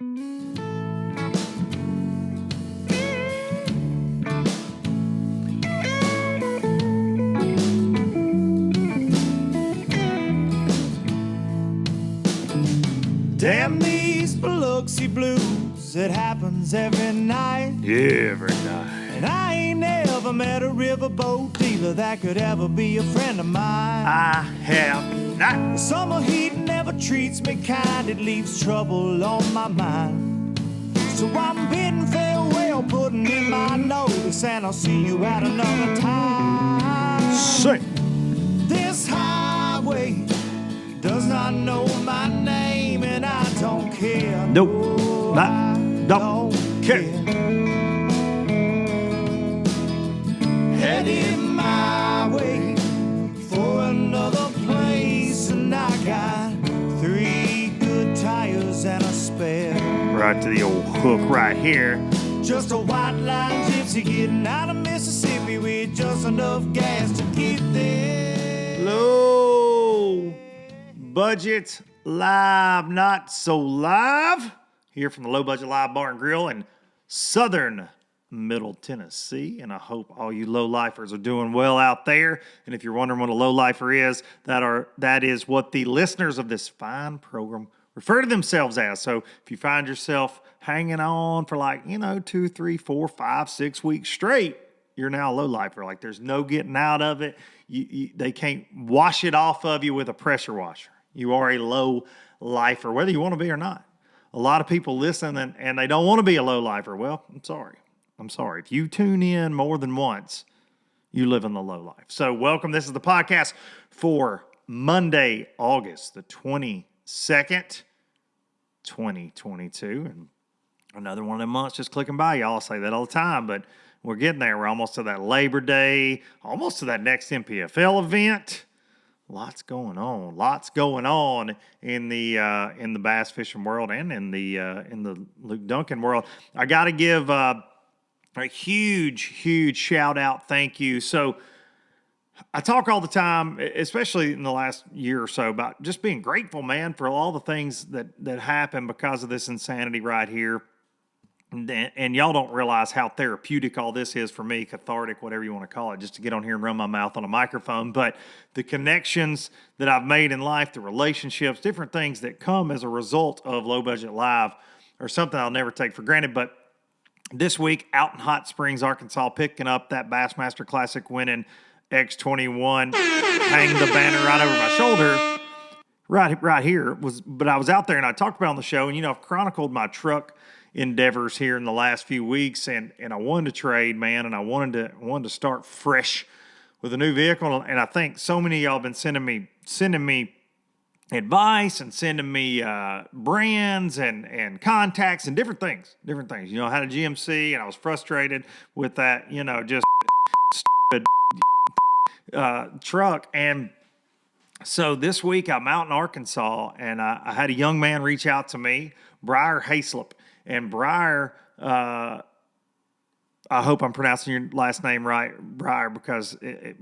Damn these Biloxi blues, it happens every night. Every night. And I ain't ever met a riverboat dealer that could ever be a friend of mine. I have not. The summer heat never treats me kind, it leaves trouble on my mind. So I'm bidding farewell, putting in my notice, and I'll see you at another time. Sing. This highway does not know my name, and I don't care. Nope. No, Not. I Don't care. Heading my way for another place, and I got 3 good tires and a spare. Right to the old hook right here. Just a white line gypsy getting out of Mississippi with just enough gas to get there. Low budget live, not so live. Here from the Low Budget Live Bar and Grill in southern Middle Tennessee. And I hope all you low-lifers are doing well out there. And if you're wondering what a low-lifer is, that is what the listeners of this fine program refer to themselves as. So if you find yourself hanging on for 2, 3, 4, 5, 6 weeks straight, you're now a low-lifer. Like there's no getting out of it. They can't wash it off of you with a pressure washer. You are a low-lifer, whether you want to be or not. A lot of people listen and they don't want to be a low-lifer. Well, I'm sorry. If you tune in more than once, you live in the low life. So welcome. This is the podcast for Monday, August the 22nd, 2022. And another one of them months just clicking by. Y'all say that all the time, but we're getting there. We're almost to that Labor Day, almost to that next MPFL event. Lots going on in the bass fishing world and in the Luke Duncan world. I got to give a huge shout out, thank you. So I talk all the time, especially in the last year or so, about just being grateful, man, for all the things that happen because of this insanity right here. And y'all don't realize how therapeutic all this is for me, cathartic, whatever you want to call it, just to get on here and run my mouth on a microphone. But the connections that I've made in life, the relationships, different things that come as a result of Low Budget Live are something I'll never take for granted. But this week, out in Hot Springs, Arkansas, picking up that Bassmaster Classic winning X21, hang the banner right over my shoulder, right here. But I was out there and I talked about it on the show, and I've chronicled my truck endeavors here in the last few weeks, and I wanted to trade, man, and I wanted to start fresh with a new vehicle. And I think so many of y'all have been sending me advice and sending me brands and contacts and different things. I had a GMC and I was frustrated with that, just stupid truck. And so this week I'm out in Arkansas, and I had a young man reach out to me, Briar Hayslip. And Briar, I hope I'm pronouncing your last name right, Briar, because in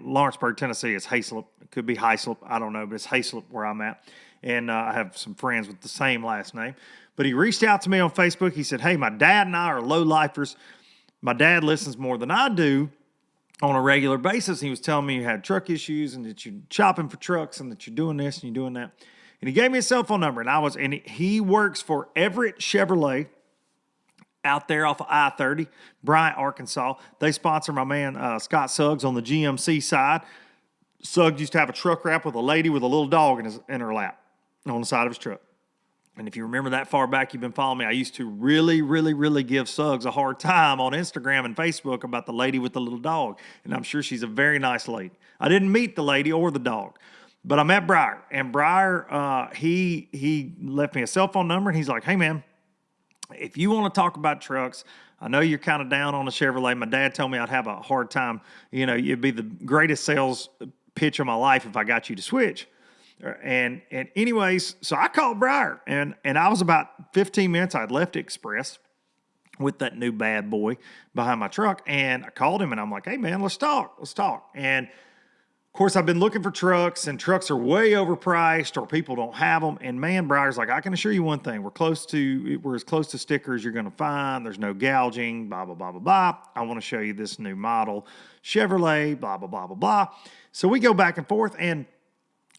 Lawrenceburg, Tennessee, it's Hayslip. It could be Hayslip, I don't know, but it's Hayslip where I'm at. And I have some friends with the same last name. But he reached out to me on Facebook. He said, hey, my dad and I are low-lifers. My dad listens more than I do on a regular basis. He was telling me you had truck issues and that you're shopping for trucks and that you're doing this and you're doing that. And he gave me a cell phone number, and he works for Everett Chevrolet out there off of I-30, Bryant, Arkansas. They sponsor my man Scott Suggs on the GMC side. Suggs used to have a truck wrap with a lady with a little dog in her lap on the side of his truck. And if you remember that far back, you've been following me, I used to really give Suggs a hard time on Instagram and Facebook about the lady with the little dog. And I'm sure she's a very nice lady. I didn't meet the lady or the dog. But I met Briar, and Briar, he left me a cell phone number, and he's like, hey, man, if you want to talk about trucks, I know you're kind of down on the Chevrolet. My dad told me I'd have a hard time. It'd be the greatest sales pitch of my life if I got you to switch. And anyways, so I called Briar, and I was about 15 minutes. I'd left Express with that new bad boy behind my truck, and I called him, and I'm like, hey, man, let's talk. And Of course, I've been looking for trucks, and trucks are way overpriced or people don't have them. And man, Briar's like, I can assure you one thing. We're as close to sticker as you're going to find. There's no gouging, blah, blah, blah, blah, blah. I want to show you this new model Chevrolet, blah, blah, blah, blah, blah. So we go back and forth, and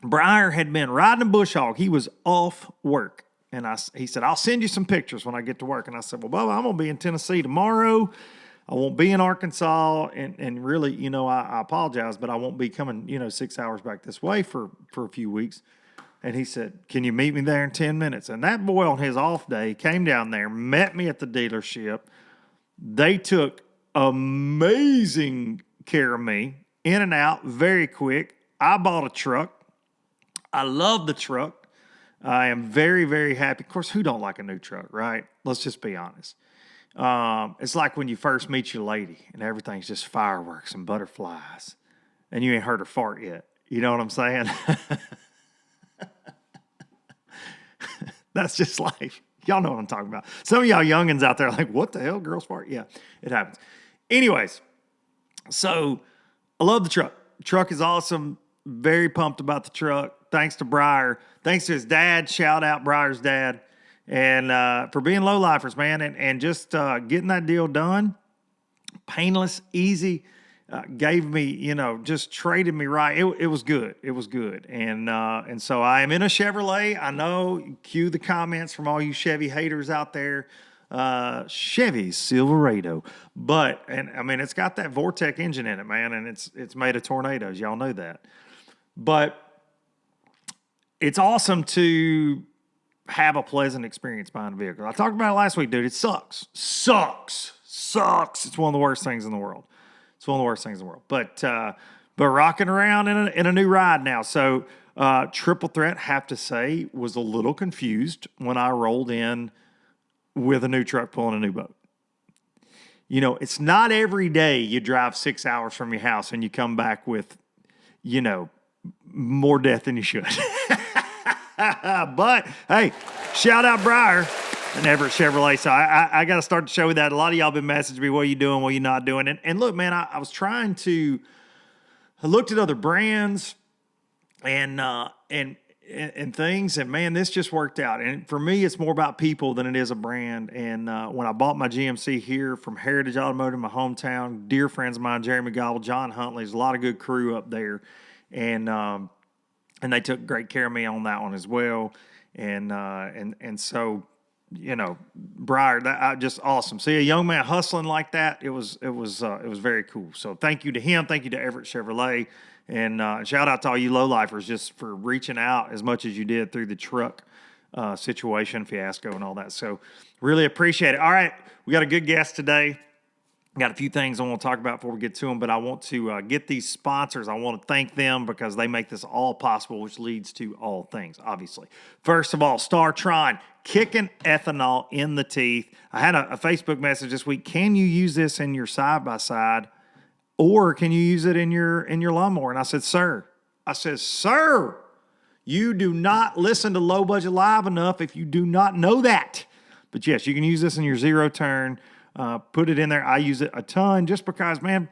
Briar had been riding a bush hog. He was off work. And he said, I'll send you some pictures when I get to work. And I said, well, Bubba, I'm going to be in Tennessee tomorrow. I won't be in Arkansas, and really, I apologize, but I won't be coming, 6 hours back this way for a few weeks. And he said, can you meet me there in 10 minutes? And that boy on his off day came down there, met me at the dealership. They took amazing care of me, in and out, very quick. I bought a truck. I love the truck. I am very, very happy. Of course, who don't like a new truck, right? Let's just be honest. It's like when you first meet your lady and everything's just fireworks and butterflies and you ain't heard her fart yet. You know what I'm saying? That's just life. Y'all know what I'm talking about. Some of y'all youngins out there are like, what the hell, girls fart? Yeah, it happens. Anyways, so I love the truck. Truck is awesome. Very pumped about the truck. Thanks to Briar. Thanks to his dad. Shout out Briar's dad. And for being low-lifers, man, and just getting that deal done, painless, easy, gave me, just traded me right. It was good. It was good. And so I am in a Chevrolet. I know, cue the comments from all you Chevy haters out there. Chevy Silverado. But, it's got that Vortec engine in it, man, and it's made of tornadoes. Y'all know that. But it's awesome to have a pleasant experience buying a vehicle. I talked about it last week, dude. It sucks. Sucks. It's one of the worst things in the world. But rocking around in a new ride now. So Triple Threat, have to say, was a little confused when I rolled in with a new truck pulling a new boat. It's not every day you drive 6 hours from your house and you come back with, more death than you should. But, hey, shout out Briar and Everett Chevrolet. So I got to start the show with that. A lot of y'all been messaging me, what are you doing, what are you not doing? And look, man, I was trying to – I looked at other brands and things, and, man, this just worked out. And for me, it's more about people than it is a brand. And when I bought my GMC here from Heritage Automotive, my hometown, dear friends of mine, Jeremy Gobble, John Huntley, there's a lot of good crew up there. And they took great care of me on that one as well. And so, Briar, that just awesome. See a young man hustling like that. It was very cool. So thank you to him. Thank you to Everett Chevrolet. And shout out to all you low-lifers just for reaching out as much as you did through the truck situation, fiasco, and all that. So really appreciate it. All right, we got a good guest today. Got a few things I want to talk about before we get to them, but I want to get these sponsors. I want to thank them because they make this all possible, which leads to all things, obviously. First of all, StarTron, kicking ethanol in the teeth. I had a Facebook message this week. Can you use this in your side-by-side, or can you use it in your lawnmower? And I said, sir, you do not listen to Low Budget Live enough if you do not know that. But yes, you can use this in your zero-turn. Put it in there. I use it a ton just because, man,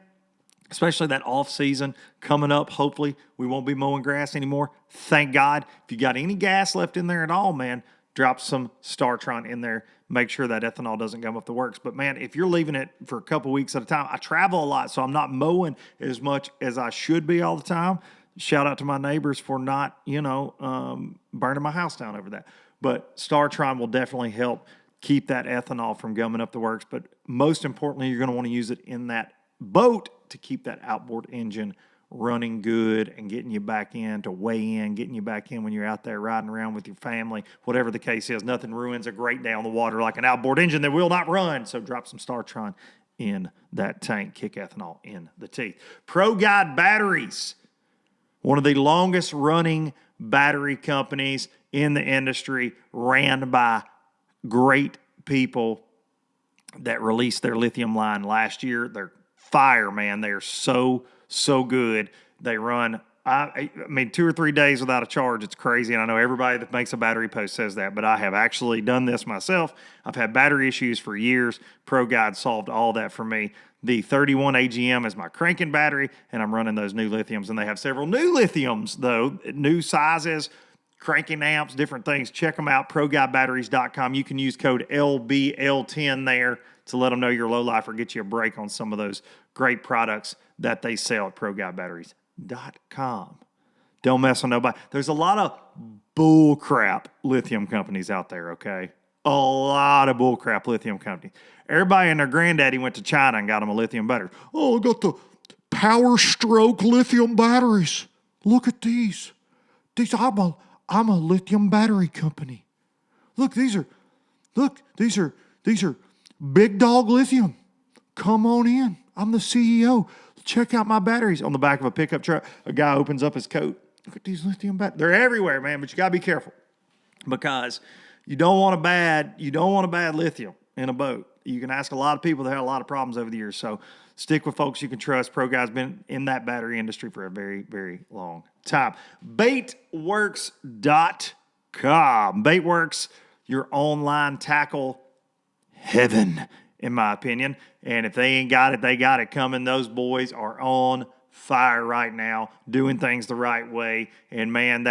especially that off season coming up. Hopefully we won't be mowing grass anymore. Thank God. If you got any gas left in there at all, man, drop some StarTron in there. Make sure that ethanol doesn't gum up the works. But, man, if you're leaving it for a couple weeks at a time, I travel a lot, so I'm not mowing as much as I should be all the time. Shout out to my neighbors for not, burning my house down over that. But StarTron will definitely help keep that ethanol from gumming up the works. But most importantly, you're going to want to use it in that boat to keep that outboard engine running good and getting you back in to weigh in, getting you back in when you're out there riding around with your family, whatever the case is. Nothing ruins a great day on the water like an outboard engine that will not run. So drop some StarTron in that tank. Kick ethanol in the teeth. Pro Guide Batteries, one of the longest running battery companies in the industry, ran by great people that released their lithium line last year. They're fire, man. They're so good. They run, I mean, 2 or 3 days without a charge, it's crazy. And I know everybody that makes a battery post says that, but I have actually done this myself. I've had battery issues for years. ProGuide solved all that for me. The 31 AGM is my cranking battery, and I'm running those new lithiums. And they have several new lithiums, though, new sizes, cranking amps, different things. Check them out, ProGuideBatteries.com. You can use code LBL10 there to let them know you're low life or get you a break on some of those great products that they sell at ProGuideBatteries.com. Don't mess with nobody. There's a lot of bull crap lithium companies out there, okay? A lot of bull crap lithium companies. Everybody and their granddaddy went to China and got them a lithium battery. Oh, I got the Power Stroke lithium batteries. Look at these. I'm a lithium battery company. Look, these are Big Dog Lithium. Come on in. I'm the CEO. Check out my batteries. On the back of a pickup truck, a guy opens up his coat. Look at these lithium batteries. They're everywhere, man, but you gotta be careful because you don't want a bad lithium in a boat. You can ask a lot of people that had a lot of problems over the years. So stick with folks you can trust. ProGuide's been in that battery industry for a very, very long time. Baitworks.com. Baitworks, your online tackle heaven, in my opinion. And if they ain't got it, they got it coming. Those boys are on fire right now, doing things the right way. And man,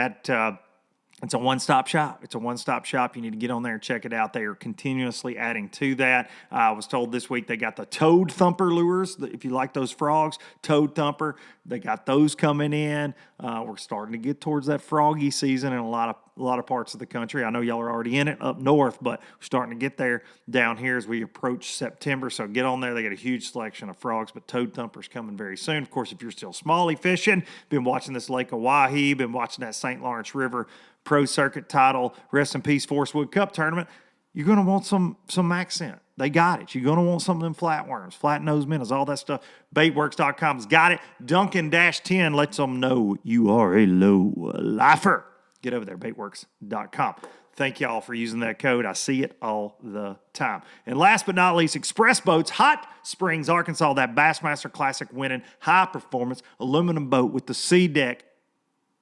it's a one-stop shop. It's a one-stop shop. You need to get on there and check it out. They are continuously adding to that. I was told this week they got the Toad Thumper lures. If you like those frogs, Toad Thumper, they got those coming in. We're starting to get towards that froggy season in a lot of parts of the country. I know y'all are already in it up north, but we're starting to get there down here as we approach September. So get on there. They got a huge selection of frogs, but Toad Thumper's coming very soon. Of course, if you're still smallie fishing, been watching this Lake Oahe, been watching that St. Lawrence River Pro Circuit title, rest in peace, Forest Wood Cup tournament, you're going to want some accent. They got it. You're going to want some of them flatworms, flat-nosed minnows, all that stuff. Baitworks.com's got it. Duncan-10 lets them know you are a low lifer. Get over there, baitworks.com. Thank y'all for using that code. I see it all the time. And last but not least, Express Boats, Hot Springs, Arkansas, that Bassmaster Classic winning high-performance aluminum boat with the sea deck,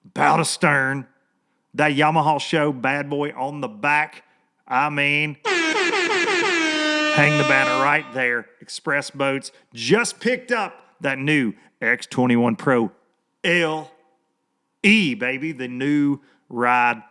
bow to stern, that Yamaha show bad boy on the back. I mean, hang the banner right there. Express Boats just picked up that new X21 Pro LE, baby, the new ride.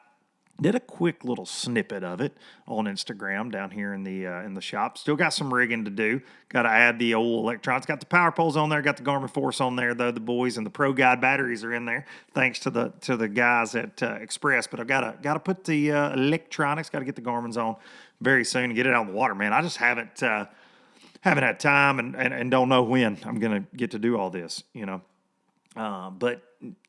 Did a quick little snippet of it on Instagram down here in the shop. Still got some rigging to do. Got to add the old electronics. Got the power poles on there. Got the Garmin Force on there, though. The boys and the ProGuide batteries are in there, thanks to the guys at Express. But I've got to put the electronics. Got to get the Garmin's on very soon and get it out of the water, man. I just haven't had time and don't know when I'm gonna get to do all this, you know. But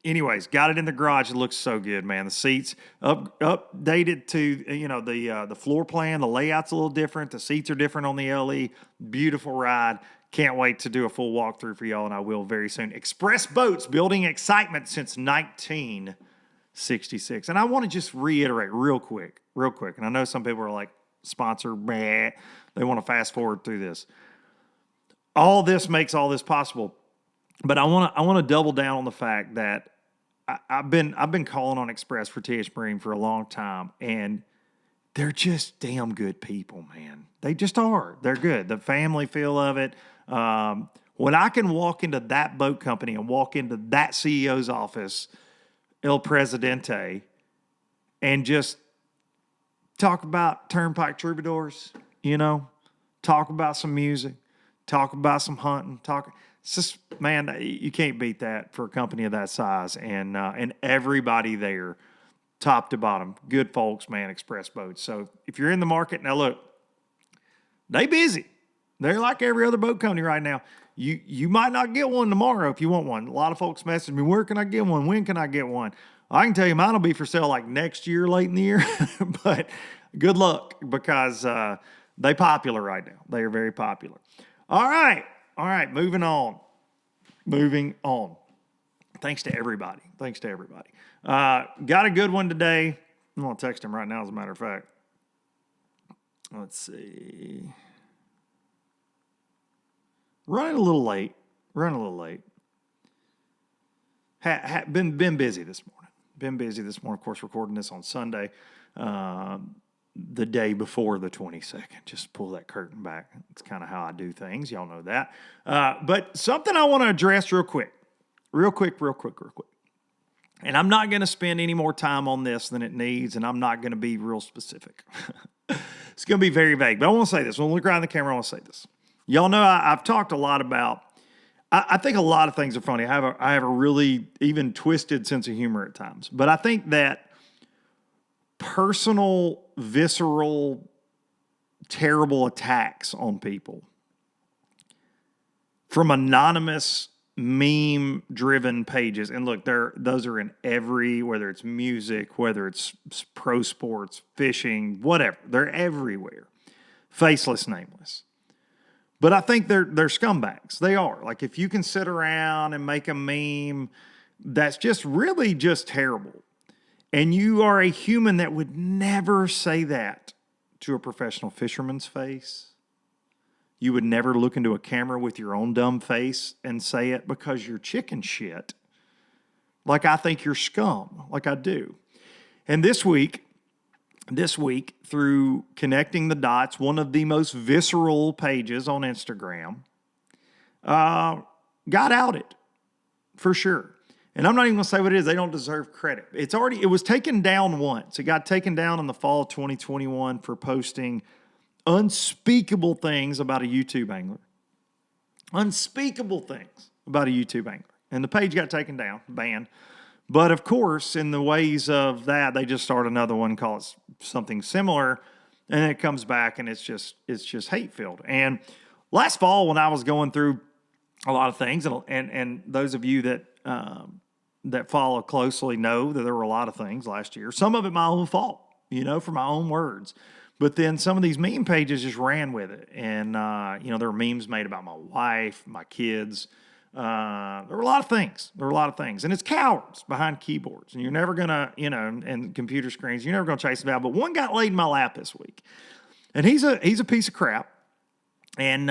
anyways, got it in the garage. It looks so good, man. The seats updated to, you know, the floor plan, the layout's a little different. The seats are different on the LE. Beautiful ride. Can't wait to do a full walkthrough for y'all, and I will very soon. Express Boats, building excitement since 1966. And I want to just reiterate real quick. And I know some people are like, sponsor, bleh. They want to fast forward through this. All this makes all this possible. But I want to double down on the fact that I've been calling on Express for TH Marine for a long time, and they're just damn good people, man. They just are. They're good. The family feel of it. When I can walk into that boat company and walk into that CEO's office, El Presidente, and just talk about Turnpike Troubadours, you know, talk about some music, talk about some hunting, it's just, man, you can't beat that for a company of that size. And everybody there, top to bottom, good folks, man, Express Boats. So if you're in the market, now look, they busy. They're like every other boat company right now. You might not get one tomorrow if you want one. A lot of folks message me, where can I get one? When can I get one? I can tell you mine will be for sale like next year, late in the year. But good luck because they're popular right now. They are very popular. All right, moving on. Thanks to everybody. Got a good one today. I'm going to text him right now, as a matter of fact. Let's see. Running a little late. Been busy this morning. Been busy this morning. Of course, recording this on Sunday, the day before the 22nd. Just pull that curtain back. It's kind of how I do things. Y'all know that. But something I want to address real quick. And I'm not going to spend any more time on this than it needs, and I'm not going to be real specific. It's going to be very vague. But I want to say this. When we look around the camera, I want to say this. Y'all know I've talked a lot about, I think a lot of things are funny. I have a really even twisted sense of humor at times. But I think that personal, visceral, terrible attacks on people from anonymous meme-driven pages, and look, those are in every, whether it's music, whether it's pro sports, fishing, whatever, they're everywhere. Faceless, nameless. But I think they're scumbags. They are. Like, if you can sit around and make a meme, that's just really just terrible. And you are a human that would never say that to a professional fisherman's face. You would never look into a camera with your own dumb face and say it because you're chicken shit. Like I think you're scum, like I do. And this week, through connecting the dots, one of the most visceral pages on Instagram got outed, for sure. And I'm not even going to say what it is. They don't deserve credit. It was taken down once. It got taken down in the fall of 2021 for posting unspeakable things about a YouTube angler. Unspeakable things about a YouTube angler. And the page got taken down, banned. But of course, in the ways of that, they just start another one, call it something similar, and then it comes back and it's just hate-filled. And last fall, when I was going through a lot of things, and those of you that follow closely know that there were a lot of things last year. Some of it my own fault, for my own words. But then some of these meme pages just ran with it. And, there were memes made about my wife, my kids. There were a lot of things. And it's cowards behind keyboards. And you're never going to, and computer screens, you're never going to chase them out. But one got laid in my lap this week. And he's a piece of crap. And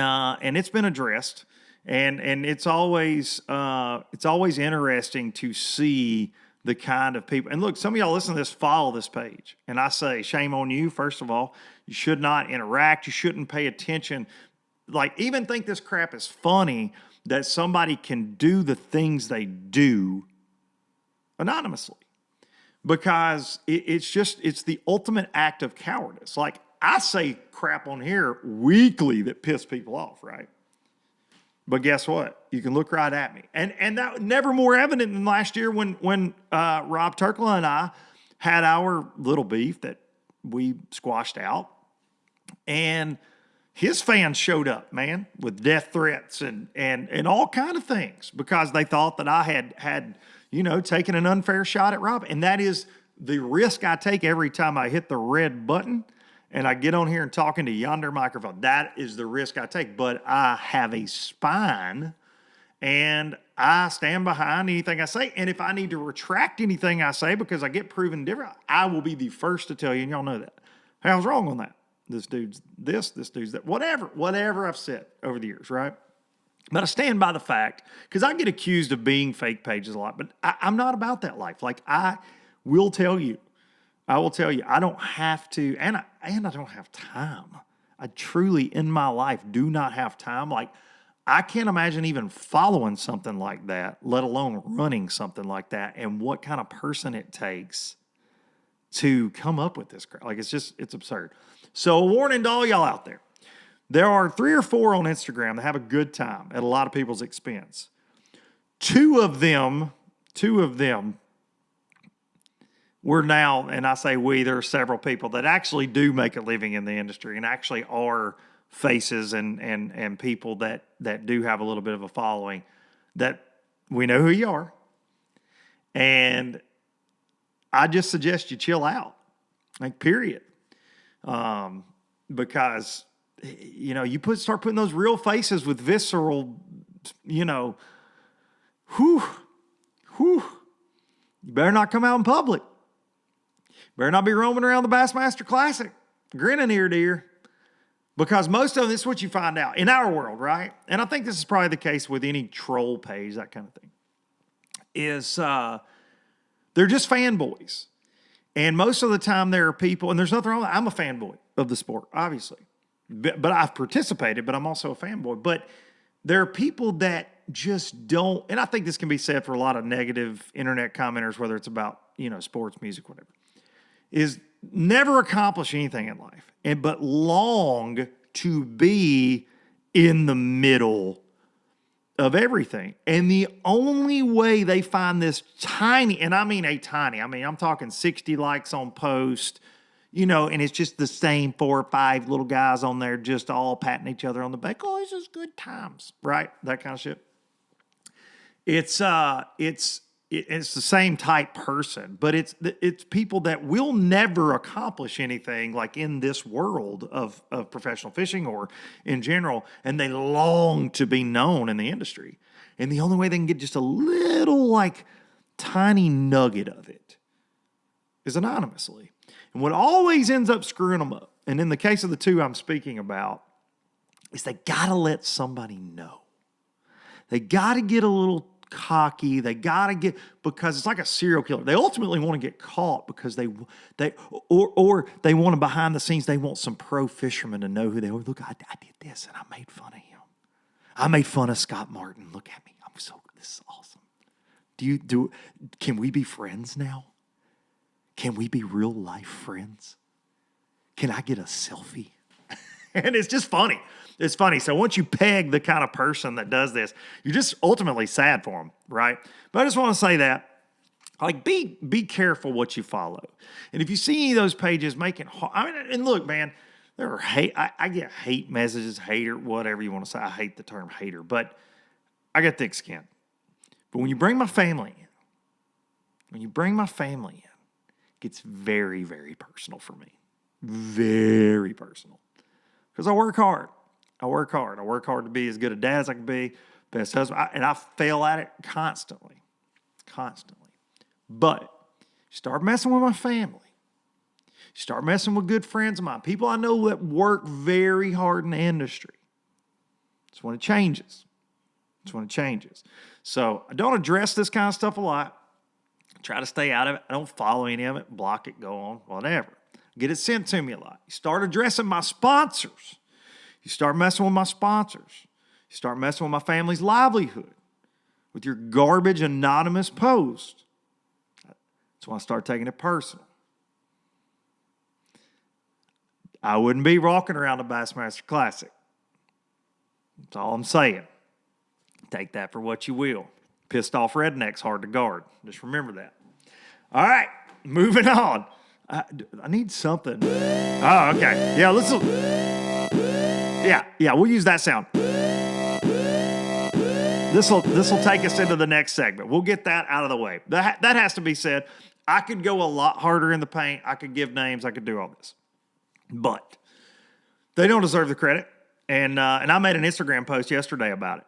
it's been addressed. And it's always interesting to see the kind of people. And look, some of y'all listen to this, follow this page. And I say, shame on you, first of all. You should not interact. You shouldn't pay attention. Like, even think this crap is funny that somebody can do the things they do anonymously. Because it's the ultimate act of cowardice. Like, I say crap on here weekly that piss people off, right? But guess what? You can look right at me. And that was never more evident than last year when Rob Turkla and I had our little beef that we squashed out. And his fans showed up, man, with death threats and all kind of things because they thought that I had taken an unfair shot at Rob. And that is the risk I take every time I hit the red button and I get on here and talk into yonder microphone. That is the risk I take. But I have a spine, and I stand behind anything I say. And if I need to retract anything I say because I get proven different, I will be the first to tell you, and y'all know that. Hey, I was wrong on that. This dude's this dude's that. Whatever I've said over the years, right? But I stand by the fact, because I get accused of being fake pages a lot, but I'm not about that life. Like, I will tell you, I don't have to, and I don't have time. I truly, in my life, do not have time. Like, I can't imagine even following something like that, let alone running something like that, and what kind of person it takes to come up with this crap. Like, it's absurd. So, a warning to all y'all out there. There are 3 or 4 on Instagram that have a good time at a lot of people's expense. Two of them we're now, and I say we, there are several people that actually do make a living in the industry and actually are faces and people that do have a little bit of a following, that we know who you are. And I just suggest you chill out, like, period. Because, you start putting those real faces with visceral, you better not come out in public. Better not be roaming around the Bassmaster Classic, grinning ear to ear. Because most of them, this is what you find out in our world, right? And I think this is probably the case with any troll page, that kind of thing. is they're just fanboys. And most of the time there are people, and there's nothing wrong with it. I'm a fanboy of the sport, obviously. But I've participated, but I'm also a fanboy. But there are people that just don't, and I think this can be said for a lot of negative internet commenters, whether it's about, sports, music, whatever, is never accomplish anything in life, but long to be in the middle of everything. And the only way they find this tiny, and I mean I'm talking 60 likes on post, and it's just the same 4 or 5 little guys on there just all patting each other on the back. Oh, it's just good times, right? That kind of shit. It's the same type person, but it's people that will never accomplish anything like in this world of professional fishing or in general, and they long to be known in the industry. And the only way they can get just a little like tiny nugget of it is anonymously. And what always ends up screwing them up, and in the case of the two I'm speaking about, is they got to let somebody know. They got to get a little cocky. They got to get, because it's like a serial killer. They ultimately want to get caught because they want to behind the scenes. They want some pro fishermen to know who they are. Look, I did this and I made fun of him. I made fun of Scott Martin. Look at me. This is awesome. Can we be friends now? Can we be real life friends? Can I get a selfie? And it's just funny. It's funny. So once you peg the kind of person that does this, you're just ultimately sad for them, right? But I just want to say that, like, be careful what you follow. And if you see any of those pages making, and look, man, there are I get hate messages, hater, whatever you want to say. I hate the term hater, but I got thick skin. But when you bring my family in, it gets very, very personal for me. Very personal. Because I work hard. I work hard to be as good a dad as I can be, best husband. And I fail at it constantly. But you start messing with my family. You start messing with good friends of mine. People I know that work very hard in the industry. That's when it changes. So I don't address this kind of stuff a lot. I try to stay out of it. I don't follow any of it. Block it, go on, whatever. Get it sent to me a lot. You start addressing my sponsors. You start messing with my sponsors. You start messing with my family's livelihood with your garbage anonymous post. That's when I start taking it personal. I wouldn't be walking around the Bassmaster Classic. That's all I'm saying. Take that for what you will. Pissed off rednecks hard to guard. Just remember that. All right, moving on. I need something. Oh, okay. Yeah, we'll use that sound. This will take us into the next segment. We'll get that out of the way. That has to be said. I could go a lot harder in the paint. I could give names. I could do all this. But they don't deserve the credit. And I made an Instagram post yesterday about it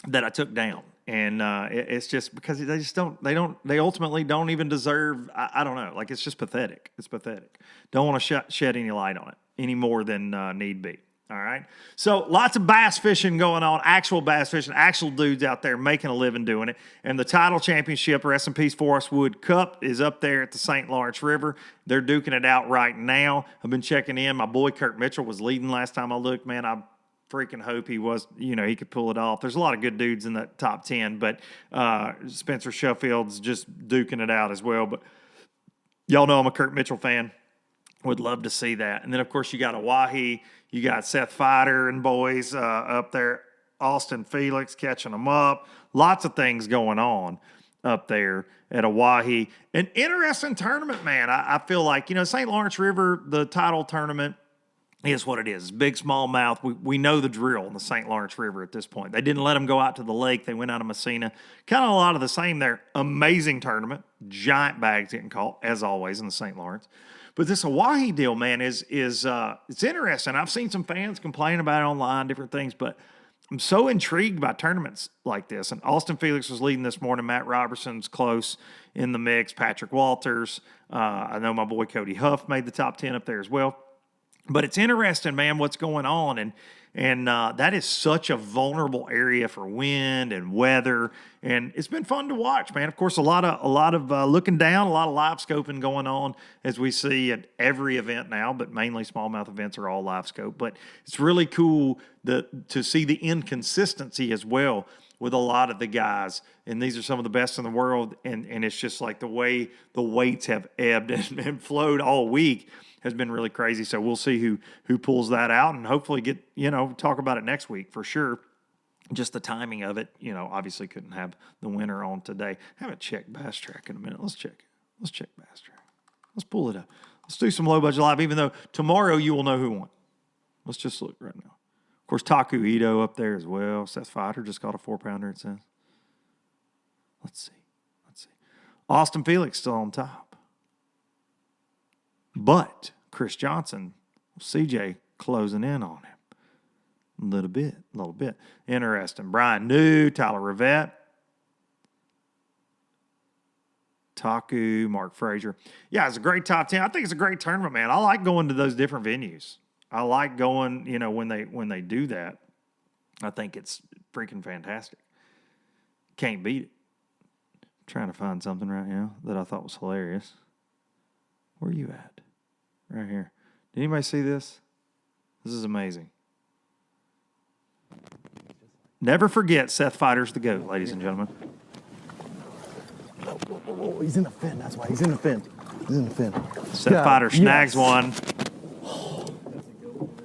that I took down. And it's just because they ultimately don't even deserve, I don't know, like it's just pathetic. It's pathetic. Don't want to shed any light on it any more than need be. All right. So lots of bass fishing going on, actual bass fishing, actual dudes out there making a living doing it. And the title championship, rest in peace, Forrest Wood Cup, is up there at the St. Lawrence River. They're duking it out right now. I've been checking in. My boy Kurt Mitchell was leading last time I looked. Man, I freaking hope he was, he could pull it off. There's a lot of good dudes in the top 10, but Spencer Sheffield's just duking it out as well. But y'all know I'm a Kurt Mitchell fan. Would love to see that. And then, of course, you got Oahe. You got Seth Feider and boys up there. Austin Felix catching them up. Lots of things going on up there at Oahe. An interesting tournament, man. I feel like, St. Lawrence River, the title tournament, is what it is. It's big smallmouth. We know the drill in the St. Lawrence River at this point. They didn't let them go out to the lake. They went out of Messina. Kind of a lot of the same there. Amazing tournament. Giant bags getting caught, as always, in the St. Lawrence. But this Oahe deal, man, is it's interesting. I've seen some fans complain about it online, different things, but I'm so intrigued by tournaments like this. And Austin Felix was leading this morning. Matt Robertson's close in the mix. Patrick Walters. I know my boy Cody Huff made the top 10 up there as well. But it's interesting, man, what's going on, and that is such a vulnerable area for wind and weather, and it's been fun to watch, man. Of course, a lot of looking down, a lot of live scoping going on as we see at every event now, but mainly smallmouth events are all live scope. But it's really cool to see the inconsistency as well with a lot of the guys, and these are some of the best in the world, and it's just like the way the weights have ebbed and flowed all week has been really crazy. So we'll see who pulls that out, and hopefully get, talk about it next week for sure. Just the timing of it, obviously couldn't have the winner on today. Haven't checked Bass Track in a minute. Let's check it. Let's check Bass Track. Let's pull it up. Let's do some low budget live, even though tomorrow you will know who won. Let's just look right now. Of course, Taku Ito up there as well. Seth Feider just caught a 4-pounder, it says. Let's see. Austin Felix still on top. But Chris Johnson, CJ closing in on him a little bit. Interesting. Brian New, Tyler Rivette, Taku, Mark Frazier. Yeah, it's a great top 10. I think it's a great tournament, man. I like going to those different venues. I like going, when they do that. I think it's freaking fantastic. Can't beat it. I'm trying to find something right now that I thought was hilarious. Where are you at? Right here. Did anybody see this? This is amazing. Never forget Seth Feider's the GOAT, ladies and gentlemen. Oh, he's in the fin. That's why he's in the fin. Seth Feider snags one.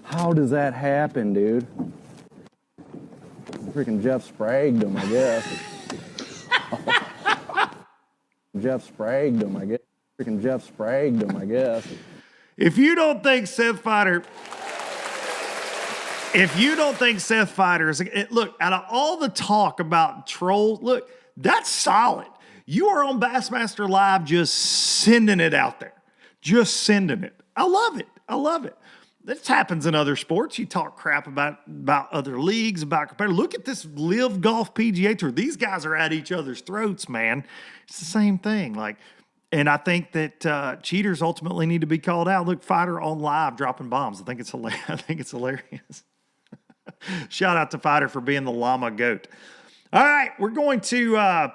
How does that happen, dude? Freaking Jeff spragged him, I guess. Freaking Jeff spragged him, I guess. If you don't think Seth Feider is, look, out of all the talk about trolls, look, that's solid. You are on Bassmaster Live just sending it out there. Just sending it. I love it. This happens in other sports. You talk crap about other leagues, about competitors. Look at this Live Golf PGA Tour. These guys are at each other's throats, man. It's the same thing. And I think that cheaters ultimately need to be called out. Look, Feider on live dropping bombs. I think it's hilarious. Shout out to Feider for being the llama goat. All right, we're going to I'm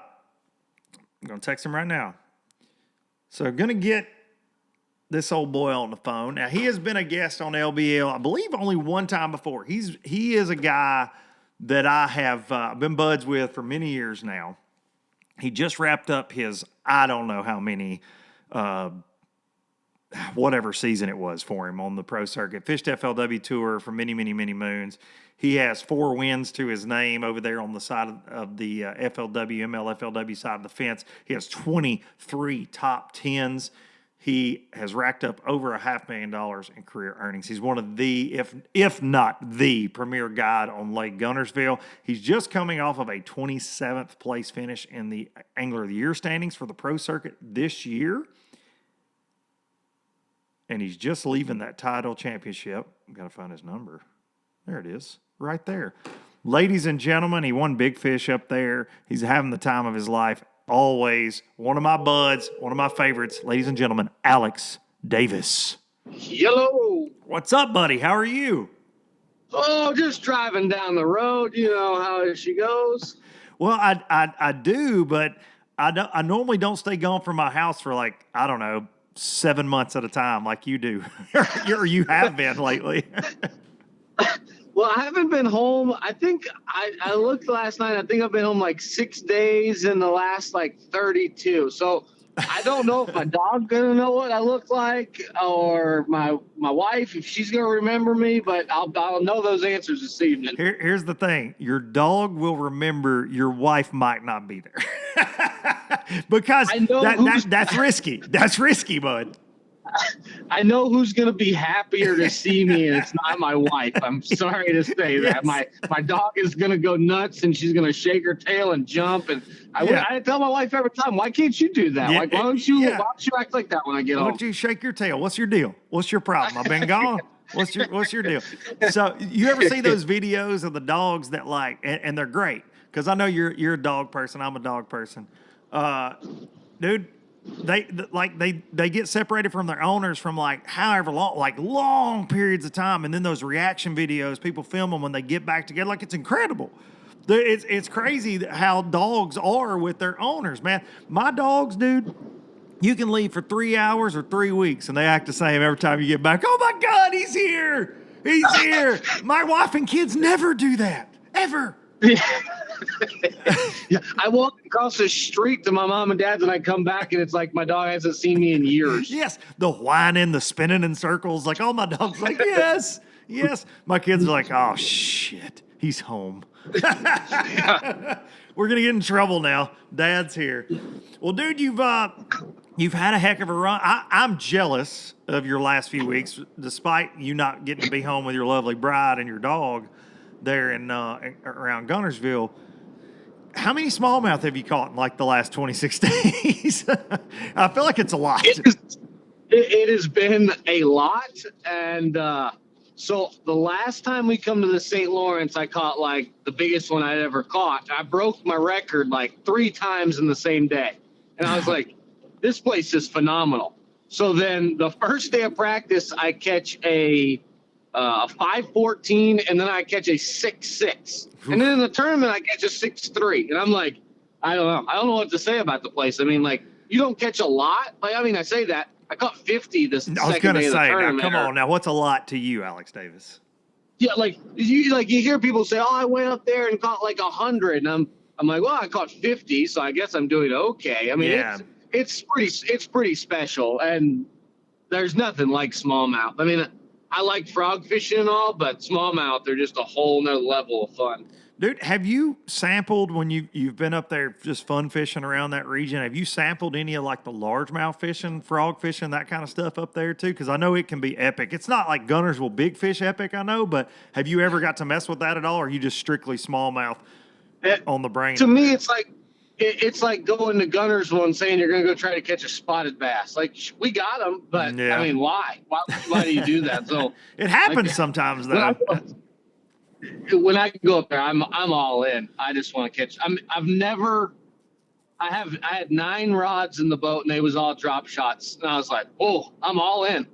going to text him right now. So going to get this old boy on the phone. Now, he has been a guest on LBL, I believe, only one time before. He is a guy that I have been buds with for many years now. He just wrapped up his, I don't know how many, whatever season it was for him on the pro circuit. Fished FLW Tour for many, many, many moons. He has 4 wins to his name over there on the side of the MLFLW side of the fence. He has 23 top 10s. He has racked up over $500,000 in career earnings. He's one of the, if not the premier guide on Lake Guntersville. He's just coming off of a 27th place finish in the Angler of the Year standings for the pro circuit this year. And he's just leaving that title championship. I've got to find his number. There it is, right there. Ladies and gentlemen, he won Big Fish up there. He's having the time of his life. Always one of my buds, one of my favorites. Ladies and gentlemen, Alex Davis. Hello. What's up, buddy? How are you? Oh, just driving down the road. You know how she goes. Well, I do, but I normally don't stay gone from my house for 7 months at a time like you do. or you have been lately. Well, I haven't been home. I think I looked last night. I think I've been home 6 days in the last 32. So I don't know if my dog's going to know what I look like or my wife, if she's going to remember me, but I'll know those answers this evening. Here's the thing. Your dog will remember. Your wife might not be there. Because that's risky. That's risky, bud. I know who's going to be happier to see me, and it's not my wife. I'm sorry to say that. Yes. My dog is going to go nuts, and she's going to shake her tail and jump. And I tell my wife every time, why can't you do that? Yeah, why don't you act like that when I get home? Why don't you shake your tail? What's your deal? What's your problem? I've been gone. What's your deal? So you ever see those videos of the dogs that and they're great because I know you're a dog person. I'm a dog person. Dude, they get separated from their owners from like however long, like long periods of time, and then those reaction videos people film them when they get back together. Like, it's incredible. It's crazy how dogs are with their owners, man. My dogs, dude, you can leave for 3 hours or 3 weeks, and they act the same every time you get back. Oh my God, he's here! He's here! My wife and kids never do that, ever. Yeah, I walk across the street to my mom and dad's, and I come back, and it's like my dog hasn't seen me in years. Yes, the whining, the spinning in circles. Like, oh, my dog's like, yes, yes. My kids are like, oh, shit, he's home. We're going to get in trouble now. Dad's here. Well, dude, you've had a heck of a run. I'm jealous of your last few weeks, despite you not getting to be home with your lovely bride and your dog there in around Gunnersville. How many smallmouth have you caught in like the last 26 days? I feel like it's a lot. It has been a lot. And so the last time we come to the St. Lawrence, I caught like the biggest one I'd ever caught. I broke my record like 3 times in the same day. And I was like, this place is phenomenal. So then the first day of practice, I catch a 5.14, and then I catch a 6.6. And then in the tournament, I catch a 6.3. And I'm like, I don't know. I don't know what to say about the place. I mean, like, you don't catch a lot. Like, I mean, I say that. I caught 50 this second day of the tournament. I was going to say, now, come on. Now, what's a lot to you, Alex Davis? Yeah, like you hear people say, oh, I went up there and caught like 100. And I'm like, well, I caught 50, so I guess I'm doing okay. I mean, yeah. It's pretty special, and there's nothing like smallmouth. I mean, I like frog fishing and all, but smallmouth, they're just a whole nother level of fun. Dude, have you sampled when you've been up there just fun fishing around that region? Have you sampled any of like the largemouth fishing, frog fishing, that kind of stuff up there too? Because I know it can be epic. It's not like Gunnersville big fish epic, I know, but have you ever got to mess with that at all, or are you just strictly smallmouth on the brain? To me, it's like going to Gunnersville and saying you're going to go try to catch a spotted bass. Like, we got them, but yeah. I mean, why? Why do you do that? So it happens sometimes, though. When I go up there, I'm all in. I just want to catch. I had 9 rods in the boat, and they was all drop shots. And I was like, oh, I'm all in.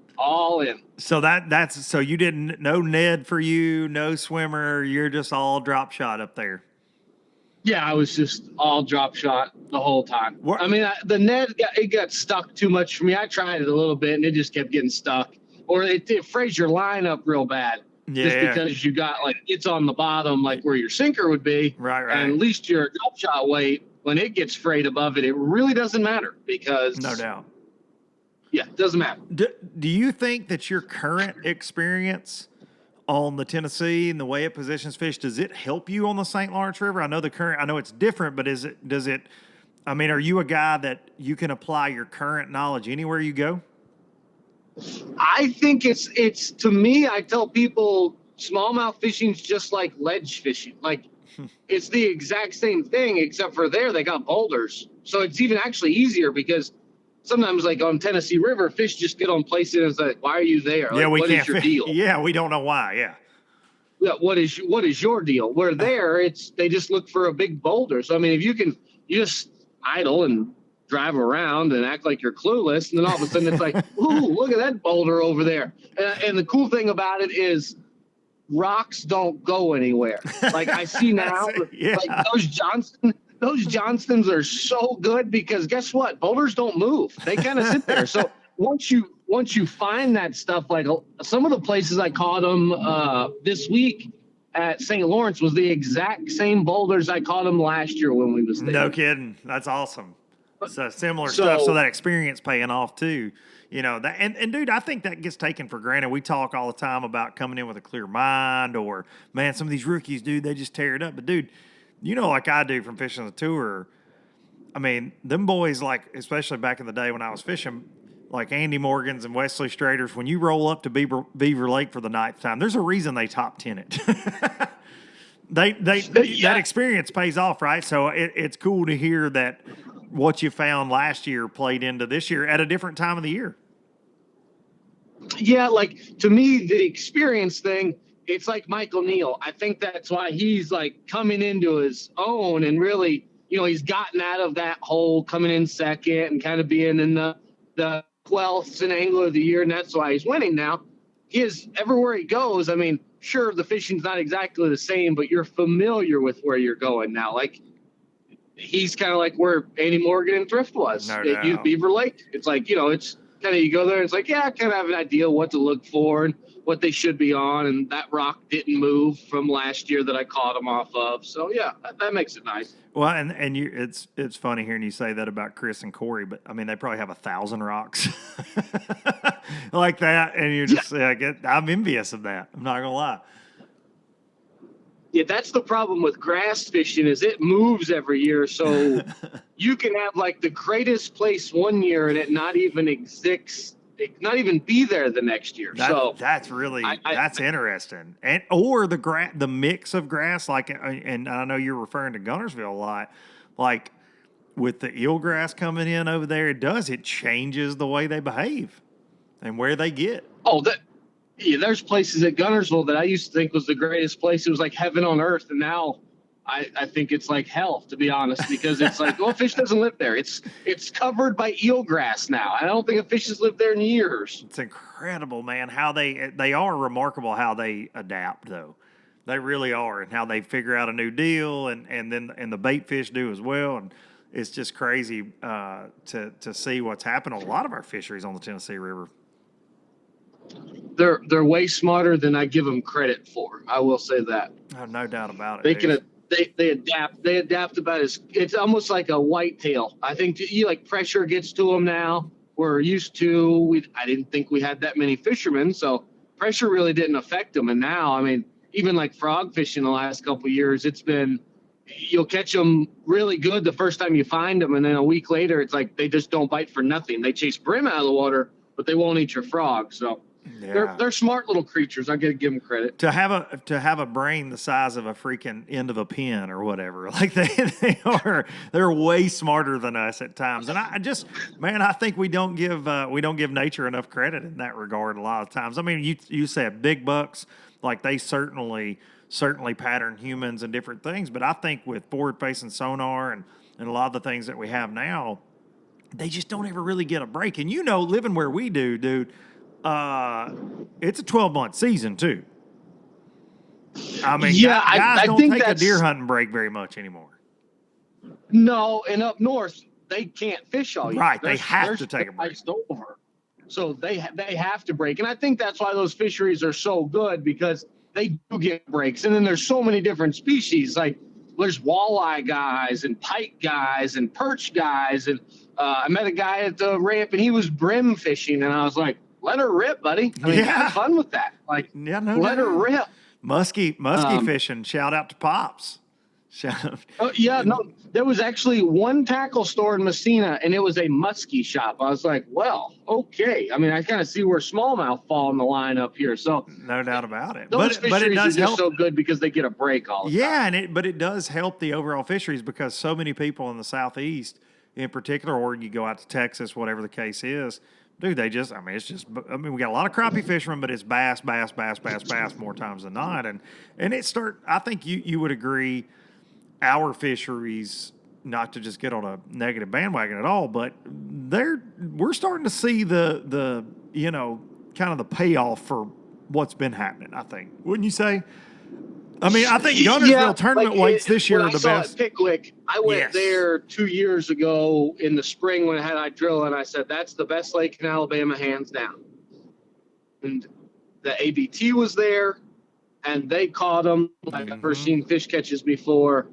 So so you didn't, no Ned for you, no swimmer. You're just all drop shot up there. Yeah, I was just all drop shot the whole time. I mean, the net, it got stuck too much for me. I tried it a little bit, and it just kept getting stuck. Or it frays your line up real bad. Yeah. Just because you got, like, it's on the bottom, like where your sinker would be. Right. And at least your drop shot weight, when it gets frayed above it, it really doesn't matter because. No doubt. Yeah, it doesn't matter. Do you think that your current experience on the Tennessee and the way it positions fish, does it help you on the St. Lawrence River? I know it's different, but I mean, are you a guy that you can apply your current knowledge anywhere you go? I think it's to me, I tell people smallmouth fishing is just like ledge fishing. Like, it's the exact same thing, except for there they got boulders. So it's even actually easier because sometimes, like on Tennessee River, fish just get on places and it's like, why are you there? Like, yeah, what is your deal? Yeah, we don't know why. Yeah. Yeah, what is your deal? Where there, they just look for a big boulder. So I mean, if you just idle and drive around and act like you're clueless, and then all of a sudden it's like, ooh, look at that boulder over there. And the cool thing about it is rocks don't go anywhere. Like I see now, yeah. Like those Johnstons are so good because guess what? Boulders don't move. They kind of sit there. So once you find that stuff, like some of the places I caught them this week at St. Lawrence was the exact same boulders I caught them last year when we was there. No kidding. That's awesome. So similar stuff. So that experience paying off too. You know, that and dude, I think that gets taken for granted. We talk all the time about coming in with a clear mind, or man, some of these rookies, dude, they just tear it up. But dude, you know, like I do from fishing the tour, I mean, them boys, like, especially back in the day when I was fishing, like Andy Morgan's and Wesley Strader's, when you roll up to Beaver Lake for the 9th time, there's a reason they top 10 it. That experience pays off, right? So it's cool to hear that what you found last year played into this year at a different time of the year. Yeah, like to me, the experience thing, it's like Michael Neal. I think that's why he's like coming into his own and really, he's gotten out of that hole coming in second and kind of being in the 12th in angler of the year, and that's why he's winning now. He is everywhere he goes. I mean, sure, the fishing's not exactly the same, but you're familiar with where you're going now. Like, he's kind of like where Andy Morgan and Thrift was at Beaver Lake. It's like, it's kind of, you go there and it's like, yeah, I kind of have an idea what to look for and what they should be on. And that rock didn't move from last year that I caught him off of. So yeah, that makes it nice. Well, and it's funny hearing you say that about Chris and Corey, but I mean, they probably have 1,000 rocks like that. And you're just, I'm envious of that. I'm not gonna lie. Yeah, that's the problem with grass fishing is it moves every year. So you can have like the greatest place one year and it not even exist, not even be there the next year. That's really that's interesting. And or the mix of grass, like, and I know you're referring to Gunnersville a lot, like with the eelgrass coming in over there, it changes the way they behave and where they get. Yeah, there's places at Gunnersville that I used to think was the greatest place. It was like heaven on earth. And now I think it's like hell, to be honest, because it's like, well, fish doesn't live there. It's covered by eelgrass now. I don't think a fish has lived there in years. It's incredible, man, how they are remarkable how they adapt, though. They really are, and how they figure out a new deal, and then the bait fish do as well. And it's just crazy to see what's happened on a lot of our fisheries on the Tennessee River. They're way smarter than I give them credit for. I will say that. Oh, no doubt about it. They adapt. They adapt about it's almost like a whitetail. I think pressure gets to them now. We're used to. I didn't think we had that many fishermen, so pressure really didn't affect them. And now, I mean, even like frog fishing the last couple of years, it's been you'll catch them really good the first time you find them, and then a week later, it's like they just don't bite for nothing. They chase brim out of the water, but they won't eat your frog. So. Yeah. They're smart little creatures. I got to give them credit. To have a brain the size of a freaking end of a pin or whatever, like they're way smarter than us at times. And I think we don't give nature enough credit in that regard a lot of times. I mean, you said big bucks, like they certainly pattern humans and different things, but I think with forward facing sonar and a lot of the things that we have now, they just don't ever really get a break. And living where we do, dude. It's a 12-month season too. I mean, guys don't take a deer hunting break very much anymore. No, and up north they can't fish all year. Right, they have to take a break. Over. So they have to break, and I think that's why those fisheries are so good because they do get breaks. And then there's so many different species. Like there's walleye guys and pike guys and perch guys, and I met a guy at the ramp and he was brim fishing, and I was like. Let her rip, buddy. I mean, have fun with that. Like, let her rip. Musky fishing. Shout out to Pops. There was actually one tackle store in Messina, and it was a muskie shop. I was like, well, okay. I mean, I kind of see where smallmouth fall in the line up here. So no doubt about it. Those fisheries are just so good because they get a break all the time. But it does help the overall fisheries because so many people in the Southeast, in particular, or you go out to Texas, whatever the case is. Dude, we got a lot of crappie fishermen, but it's bass more times than not. And I think you would agree our fisheries, not to just get on a negative bandwagon at all, but we're starting to see the kind of the payoff for what's been happening, I think. Wouldn't you say? I mean, I think Gunnersville tournament weights this year are the best. Pickwick, I went there 2 years ago in the spring when I drill, and I said, that's the best lake in Alabama, hands down. And the ABT was there, and they caught them like I've never seen fish catches before.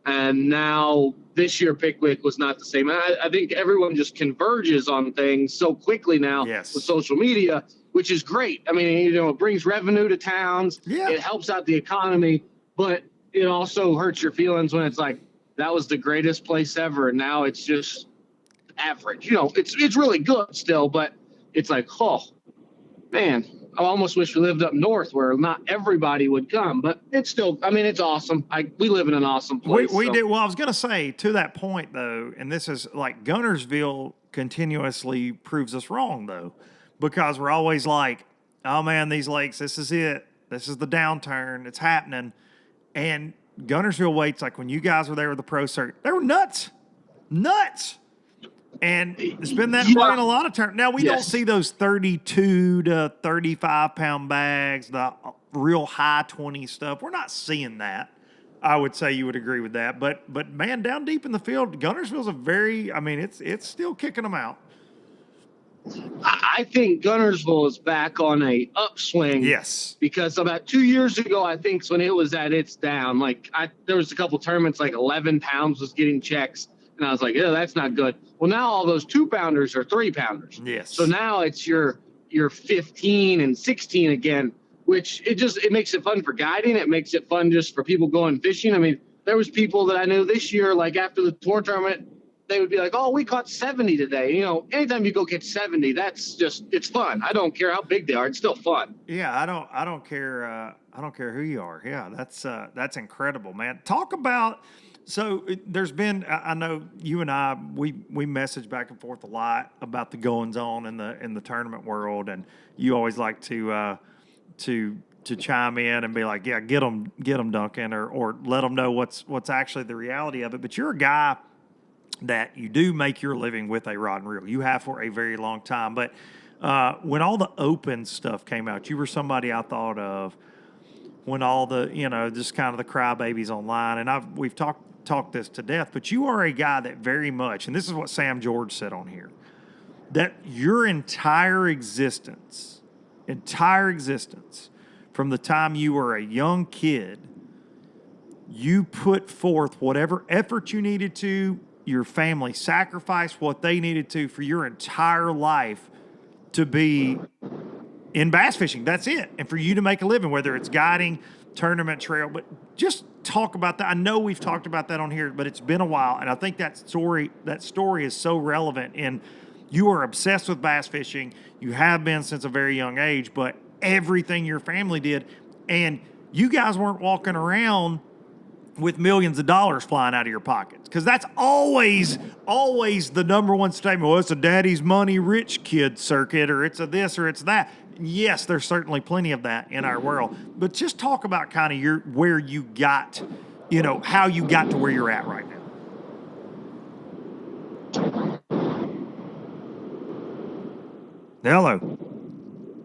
And now this year Pickwick was not the same. And I think everyone just converges on things so quickly now with social media, which is great. I mean, it brings revenue to towns. Yeah. It helps out the economy, but it also hurts your feelings when it's like, that was the greatest place ever. And now it's just average. It's really good still, but it's like, oh, man, I almost wish we lived up north where not everybody would come, but it's still, I mean, it's awesome. We live in an awesome place. We do. Well, I was going to say to that point though, and this is like Gunnersville continuously proves us wrong though, because we're always like, oh man, these lakes, this is it. This is the downturn. It's happening. And Gunnersville weights, like when you guys were there with the pro circuit, they were nuts. And it's been that way in a lot of terms. Now, we don't see those 32 to 35 pound bags, the real high 20 stuff. We're not seeing that. I would say you would agree with that. But man, down deep in the field, Gunnersville's it's still kicking them out. I think Gunnersville is back on a upswing. Yes. Because about 2 years ago, I think when it was at its down, there was a couple tournaments, like 11 pounds was getting checks. And I was like, yeah, that's not good. Well, now all those 2-pounders are 3-pounders. Yes. So now it's your 15 and 16 again, which it makes it fun for guiding. It makes it fun just for people going fishing. I mean, there was people that I knew this year, like after the tour tournament, they would be like, oh, we caught 70 today. You know, anytime you go catch 70, it's fun. I don't care how big they are. It's still fun. Yeah, I don't care. I don't care who you are. Yeah, that's incredible, man. Talk about. So there's been. I know you and I we message back and forth a lot about the goings on in the tournament world, and you always like to chime in and be like, yeah, get them, Duncan, or let them know what's actually the reality of it. But you're a guy that you do make your living with a rod and reel. You have for a very long time. But when all the open stuff came out, you were somebody I thought of when all the, just kind of the crybabies online. And we've talked this to death, but you are a guy that very much, and this is what Sam George said on here, that your entire existence, from the time you were a young kid, you put forth whatever effort you needed to, your family sacrificed what they needed to for your entire life to be in bass fishing. That's it. And for you to make a living, whether it's guiding, tournament, trail, but just talk about that. I know we've talked about that on here, but it's been a while. And I think that story is so relevant. And you are obsessed with bass fishing. You have been since a very young age, but everything your family did. And you guys weren't walking around with millions of dollars flying out of your pockets. Because that's always the number one statement. Well, it's a daddy's money rich kid circuit, or it's a this, or it's that. Yes, there's certainly plenty of that in our world. But just talk about kind of where you got, how you got to where you're at right now. Hello.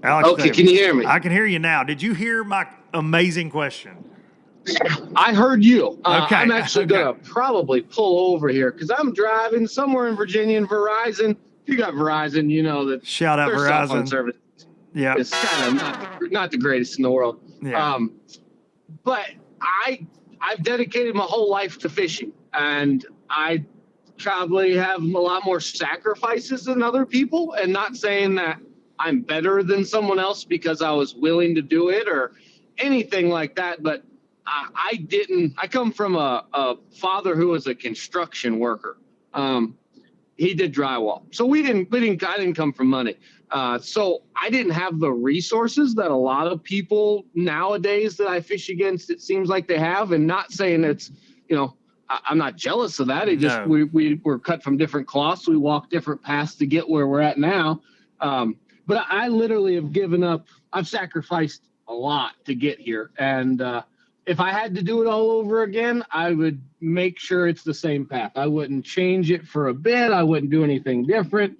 Alex. Okay, can you hear me? I can hear you now. Did you hear my amazing question? I heard you. Okay. I'm actually going to probably pull over here because I'm driving somewhere in Virginia and Verizon. If you got Verizon, you know that shout out their Verizon cell phone service. Yeah, it's kind of not the greatest in the world. Yeah. But I've dedicated my whole life to fishing, and I probably have a lot more sacrifices than other people. And not saying that I'm better than someone else because I was willing to do it or anything like that, but I come from a father who was a construction worker. He did drywall. So I didn't come from money. So I didn't have the resources that a lot of people nowadays that I fish against, it seems like they have. And not saying it's, I'm not jealous of that. It just, we were cut from different cloths. We walked different paths to get where we're at now. But I literally have I've sacrificed a lot to get here. And, if I had to do it all over again, I would make sure it's the same path. I wouldn't change it for a bit. I wouldn't do anything different.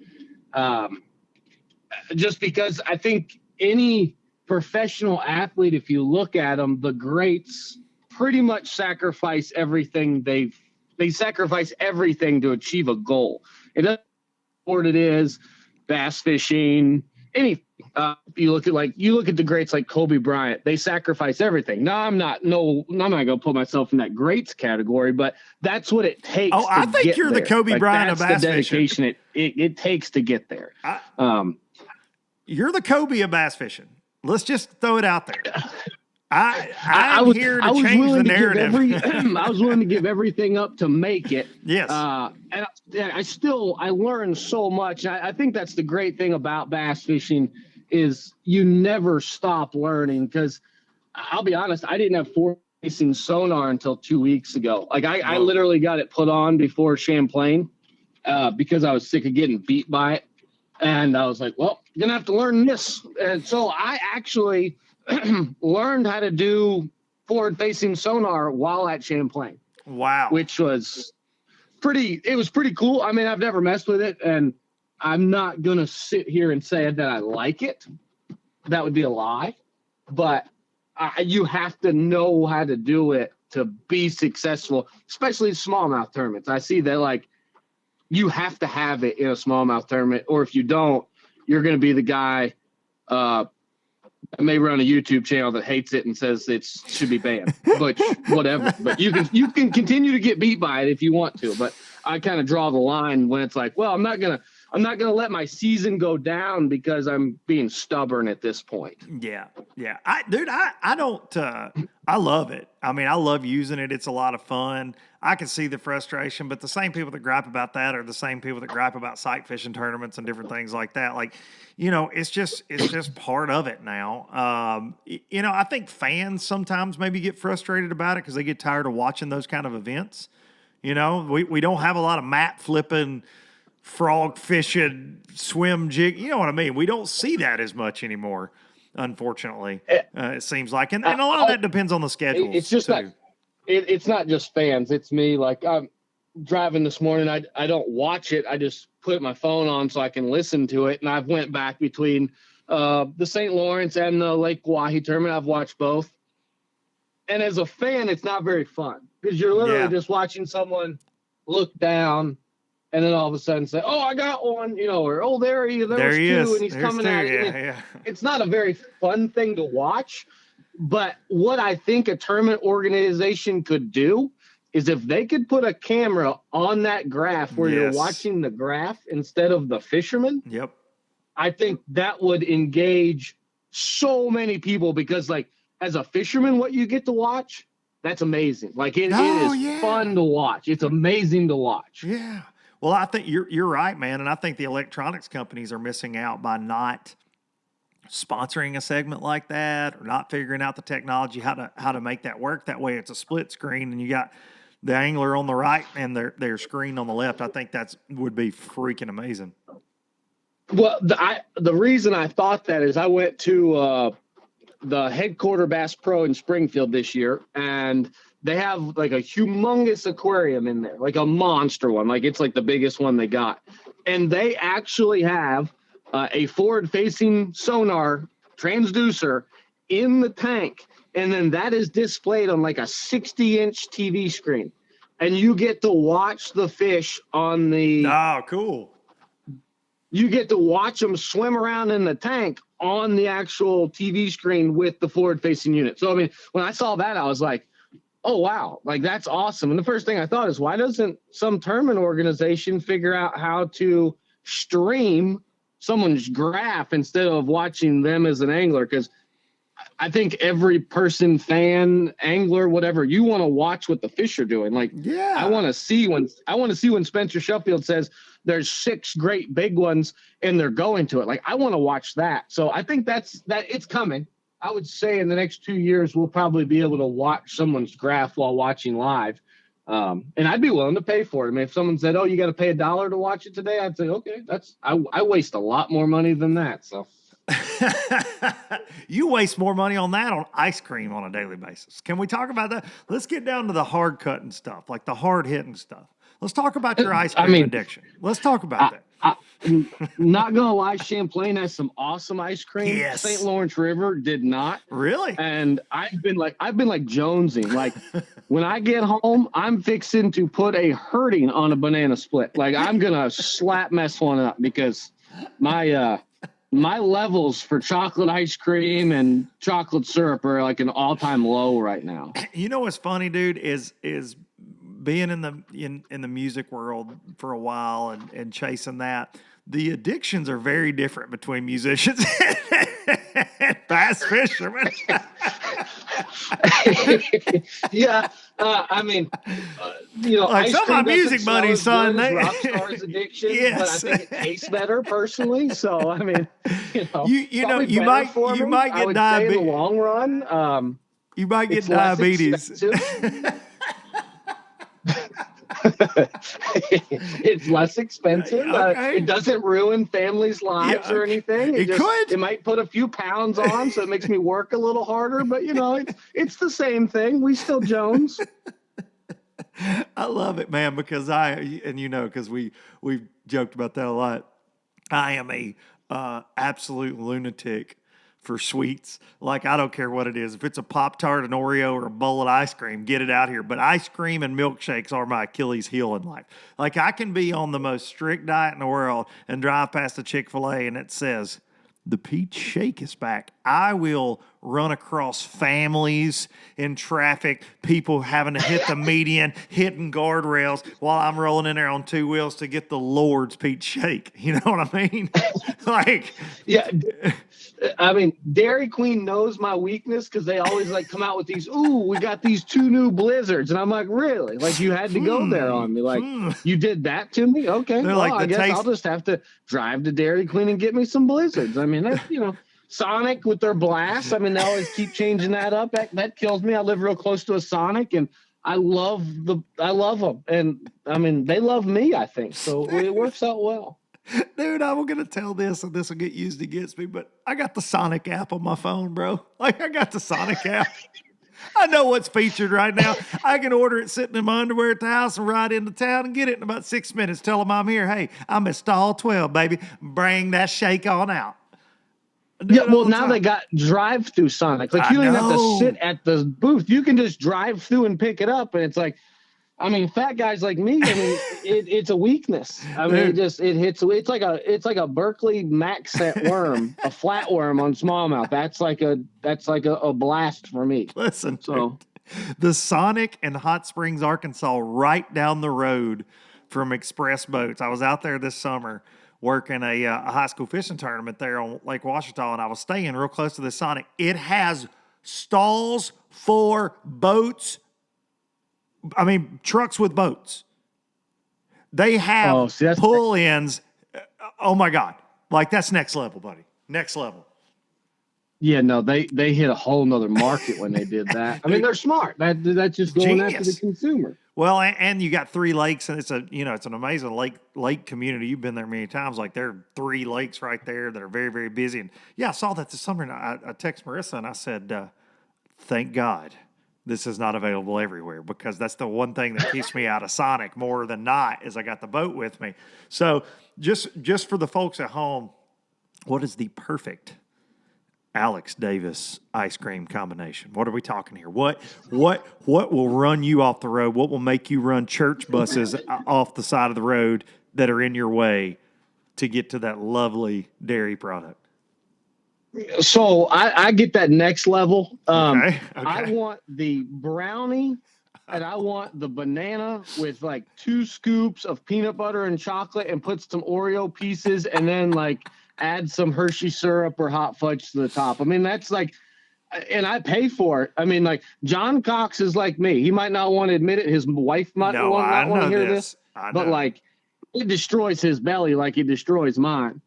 Just because I think any professional athlete, if you look at them, the greats pretty much sacrifice everything. They sacrifice everything to achieve a goal. It doesn't matter what it is, bass fishing, anything. You look at the greats like Kobe Bryant. They sacrifice everything. Now I'm not going to put myself in that greats category, but that's what it takes. Oh, I think you're there. the Kobe Bryant of bass That's the dedication it takes to get there. You're the Kobe of bass fishing. Let's just throw it out there. I'm here to change the narrative. I was willing to give everything up to make it. Yes. And I learned so much. I think that's the great thing about bass fishing is you never stop learning, because I'll be honest, I didn't have forward-facing sonar until 2 weeks ago. Like I literally got it put on before Champlain because I was sick of getting beat by it. And I was like, well, you're going to have to learn this. And so I actually learned how to do forward-facing sonar while at Champlain, Wow. which was pretty cool. I mean, I've never messed with it, and I'm not going to sit here and say that I like it. That would be a lie. But you have to know how to do it to be successful, especially in smallmouth tournaments. I see that, like, you have to have it in a smallmouth tournament, or if you don't, you're going to be the guy that may run a YouTube channel that hates it and says it should be banned, but whatever. But you can continue to get beat by it if you want to. But I kind of draw the line when it's like, well, I'm not gonna let my season go down because I'm being stubborn at this point. Yeah. I don't, I love it. I mean, I love using it. It's a lot of fun. I can see the frustration, but the same people that gripe about that are the same people that gripe about sight fishing tournaments and different things like that. Like, it's just part of it now. I think fans sometimes maybe get frustrated about it because they get tired of watching those kind of events. We don't have a lot of mat flipping, frog fishing, swim jig. You know what I mean? We don't see that as much anymore, unfortunately. It seems like, and a lot of that depends on the schedule. It's just too. It's not just fans. It's me. Like, I'm driving this morning. I don't watch it. I just put my phone on so I can listen to it. And I've went back between the St. Lawrence and the Lake Wahi tournament. I've watched both. And as a fan, it's not very fun because you're literally just watching someone look down and then all of a sudden say, "Oh, I got one," or "Oh, there he was two, and he's coming at it." It's not a very fun thing to watch. But what I think a tournament organization could do is if they could put a camera on that graph where you're watching the graph instead of the fisherman. Yep. I think that would engage so many people because, like, as a fisherman, what you get to watch, that's amazing. Like, it is fun to watch. It's amazing to watch. Yeah. Well, I think you're right, man. And I think the electronics companies are missing out by not sponsoring a segment like that or not figuring out the technology, how to make that work. That way it's a split screen and you got the angler on the right and their screen on the left. I think would be freaking amazing. Well, the reason I thought that is I went to the headquarter Bass Pro in Springfield this year, and they have like a humongous aquarium in there, like a monster one. Like, it's like the biggest one they got. And they actually have a forward-facing sonar transducer in the tank. And then that is displayed on like a 60-inch TV screen. And you get to watch the fish on the... Oh, cool. You get to watch them swim around in the tank on the actual TV screen with the forward-facing unit. So, I mean, when I saw that, I was like, oh, wow, like, that's awesome. And the first thing I thought is, why doesn't some tournament organization figure out how to stream someone's graph instead of watching them as an angler? Because I think every person, fan, angler, whatever, you want to watch what the fish are doing. Like, I want to see when Spencer Sheffield says there's 6 great big ones and they're going to it. Like, I want to watch that. So I think that it's coming. I would say in the next 2 years, we'll probably be able to watch someone's graph while watching live. And I'd be willing to pay for it. I mean, if someone said, "Oh, you got to pay $1 to watch it today," I'd say, okay, I waste a lot more money than that. So you waste more money on that on ice cream on a daily basis. Can we talk about that? Let's get down to the hard cutting stuff, like the hard hitting stuff. Let's talk about your ice cream addiction. Let's talk about that. I'm not gonna lie, Champlain has some awesome ice cream. Yes. St. Lawrence River did not. Really? like I've been like jonesing. Like, when I get home, I'm fixing to put a hurting on a banana split. Like, I'm gonna mess one up because my levels for chocolate ice cream and chocolate syrup are like an all-time low right now. You know what's funny, dude, is being in the music world for a while and chasing that. The addictions are very different between musicians and bass fishermen. Yeah, I mean, like, some of my music buddies, son, rock stars addiction, yes. But I think it tastes better personally. So, I mean, you might get diabetes in the long run. You might get diabetes. It's less expensive. Okay. It doesn't ruin families' lives or anything. It could. It might put a few pounds on, so it makes me work a little harder. But it's the same thing. We still Jones. I love it, man, because because we've joked about that a lot. I am a absolute lunatic for sweets. Like, I don't care what it is. If it's a Pop-Tart, an Oreo, or a bowl of ice cream, get it out here. But ice cream and milkshakes are my Achilles heel in life. Like, I can be on the most strict diet in the world and drive past a Chick-fil-A and it says, the peach shake is back. I will run across families in traffic, people having to hit the median, hitting guardrails while I'm rolling in there on two wheels to get the Lord's peach shake. You know what I mean? Like, yeah. I mean, Dairy Queen knows my weakness because they always come out with these, we got these 2 new blizzards. And I'm like, really? Like, you had to go there on me. Like, you did that to me? Okay. They're well, like, I guess I'll just have to drive to Dairy Queen and get me some blizzards. I mean, that's, Sonic with their blast. I mean, they always keep changing that up. That kills me. I live real close to a Sonic, and I love them. And I mean, they love me, I think. So it works out well. Dude, I'm going to tell this, and this will get used against me, but I got the Sonic app on my phone, bro. Like, I got the Sonic app. I know what's featured right now. I can order it sitting in my underwear at the house and ride into town and get it in about 6 minutes. Tell them I'm here. Hey, I'm at stall 12, baby. Bring that shake on out. Yeah, well, now they got drive-through Sonic. Like, you don't even have to sit at the booth. You can just drive through and pick it up, and it's like, I mean, fat guys like me, I mean, it's a weakness. I mean, it hits. It's like a Berkeley Maxet worm, a flatworm on smallmouth. That's like a blast for me. Listen, so the Sonic in Hot Springs, Arkansas, right down the road from Express Boats. I was out there this summer working a high school fishing tournament there on Lake Ouachita, and I was staying real close to the Sonic. It has stalls for boats. I mean, trucks with boats. They have pull-ins. Oh, my God. Like, that's next level, buddy. Next level. Yeah, no, they hit a whole nother market when they did that. I mean, they're smart. That's just going after the consumer. Well, and you got 3 lakes, and it's an amazing lake community. You've been there many times. Like, there are 3 lakes right there that are very, very busy. And, yeah, I saw that this summer, and I texted Marissa, and I said, thank God this is not available everywhere, because that's the one thing that keeps me out of Sonic more than not, is I got the boat with me. So just for the folks at home, what is the perfect Alex Davis ice cream combination? What are we talking here? What will run you off the road? What will make you run church buses off the side of the road that are in your way to get to that lovely dairy product? So I get that next level. Okay. I want the brownie, and I want the banana with like 2 scoops of peanut butter and chocolate, and put some Oreo pieces, and then like add some Hershey syrup or hot fudge to the top. I mean, that's like, and I pay for it. I mean, like, John Cox is like me. He might not want to admit it. His wife might not want to hear this, but like, it destroys his belly like it destroys mine.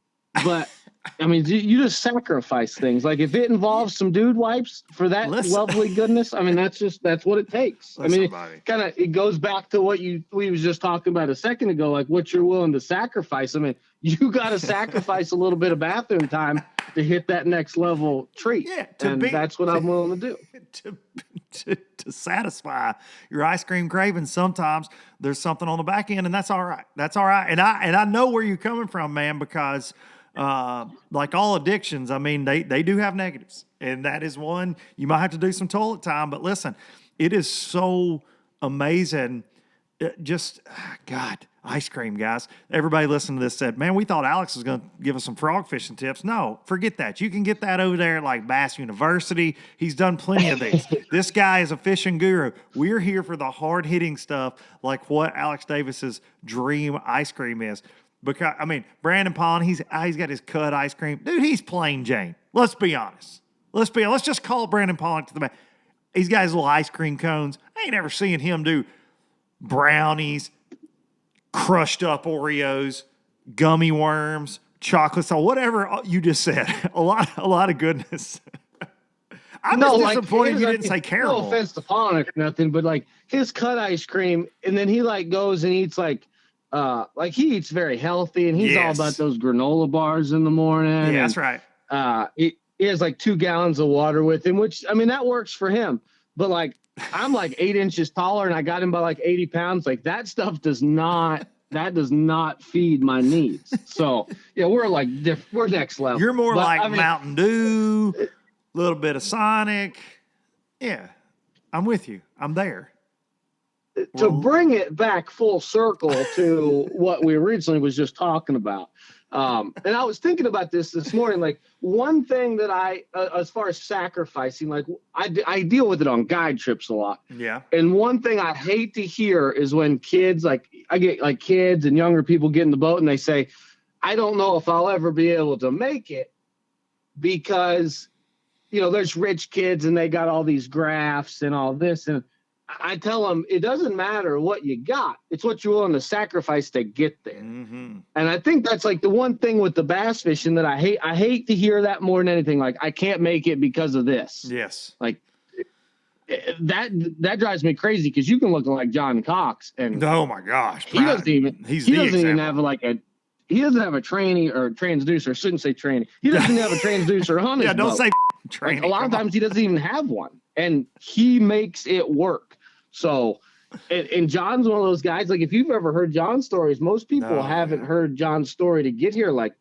But I mean, you just sacrifice things. Like, if it involves some dude wipes for that lovely goodness, I mean, that's what it takes. I mean, it goes back to what we was just talking about a second ago, like what you're willing to sacrifice. I mean, you got to sacrifice a little bit of bathroom time to hit that next level treat. Yeah, that's what I'm willing to do. To satisfy your ice cream cravings, sometimes there's something on the back end, and that's all right. That's all right. And I know where you're coming from, man, because like all addictions, I mean, they do have negatives, and that is one. You might have to do some toilet time, but listen, it is so amazing. God, ice cream, guys. Everybody listening to this said, man, we thought Alex was going to give us some frog fishing tips. No, forget that. You can get that over there at like Bass University. He's done plenty of these. This guy is a fishing guru. We're here for the hard-hitting stuff, like what Alex Davis's dream ice cream is. Because, I mean, Brandon Pond, he's got his cut ice cream. Dude, he's plain Jane. Let's be honest. Let's just call Brandon Pond to the back. He's got his little ice cream cones. I ain't ever seen him do brownies, crushed up Oreos, gummy worms, chocolate sauce, whatever you just said. A lot of goodness. I'm No, just like, disappointed here's, you like, didn't say no caramel. offense to Ponic or nothing, but like his cut ice cream, and then he like goes and eats like he eats very healthy, and he's all Yes. about those granola bars in the morning. Yeah, and, that's right. He has like 2 gallons of water with him, which I mean that works for him. But like I'm like 8 inches taller, and I got him by like 80 pounds. Like that stuff does not feed my needs. So yeah, we're like we're next level. You're more But, like I mean, Mountain Dew, a little bit of Sonic. Yeah, I'm with you. I'm there. to bring it back full circle to what we originally was just talking about. And I was thinking about this morning, like one thing that as far as sacrificing, like I deal with it on guide trips a lot. Yeah. And one thing I hate to hear is when kids, like I get like kids and younger people get in the boat and they say, I don't know if I'll ever be able to make it because, there's rich kids and they got all these graphs and all this. And I tell them it doesn't matter what you got. It's what you're willing to sacrifice to get there. Mm-hmm. And I think that's like the one thing with the bass fishing that I hate. I hate to hear that more than anything. Like, I can't make it because of this. Yes. Like that drives me crazy because you can look like John Cox and oh my gosh, he doesn't even have a tranny or transducer. I shouldn't say tranny. He doesn't have a transducer on his don't boat. say tranny. Like a lot of times he doesn't even have one, and he makes it work. So, and John's one of those guys, like if you've ever heard John's stories, most people haven't heard John's story to get here. Like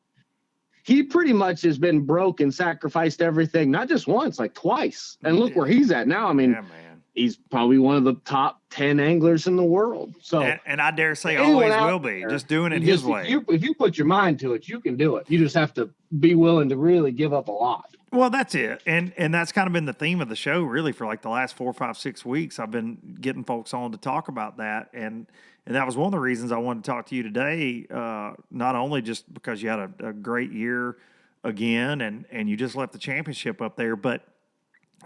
he pretty much has been broke and sacrificed everything, not just once, like twice. And look where he's at now. I mean, he's probably one of the top 10 anglers in the world. So, and I dare say always will be, just doing it his way. If you put your mind to it, you can do it. You just have to be willing to really give up a lot. Well, that's it. And that's kind of been the theme of the show really for like the last 4, 5, 6 weeks. I've been getting folks on to talk about that. And that was one of the reasons I wanted to talk to you today, not only just because you had a great year again and you just left the championship up there, but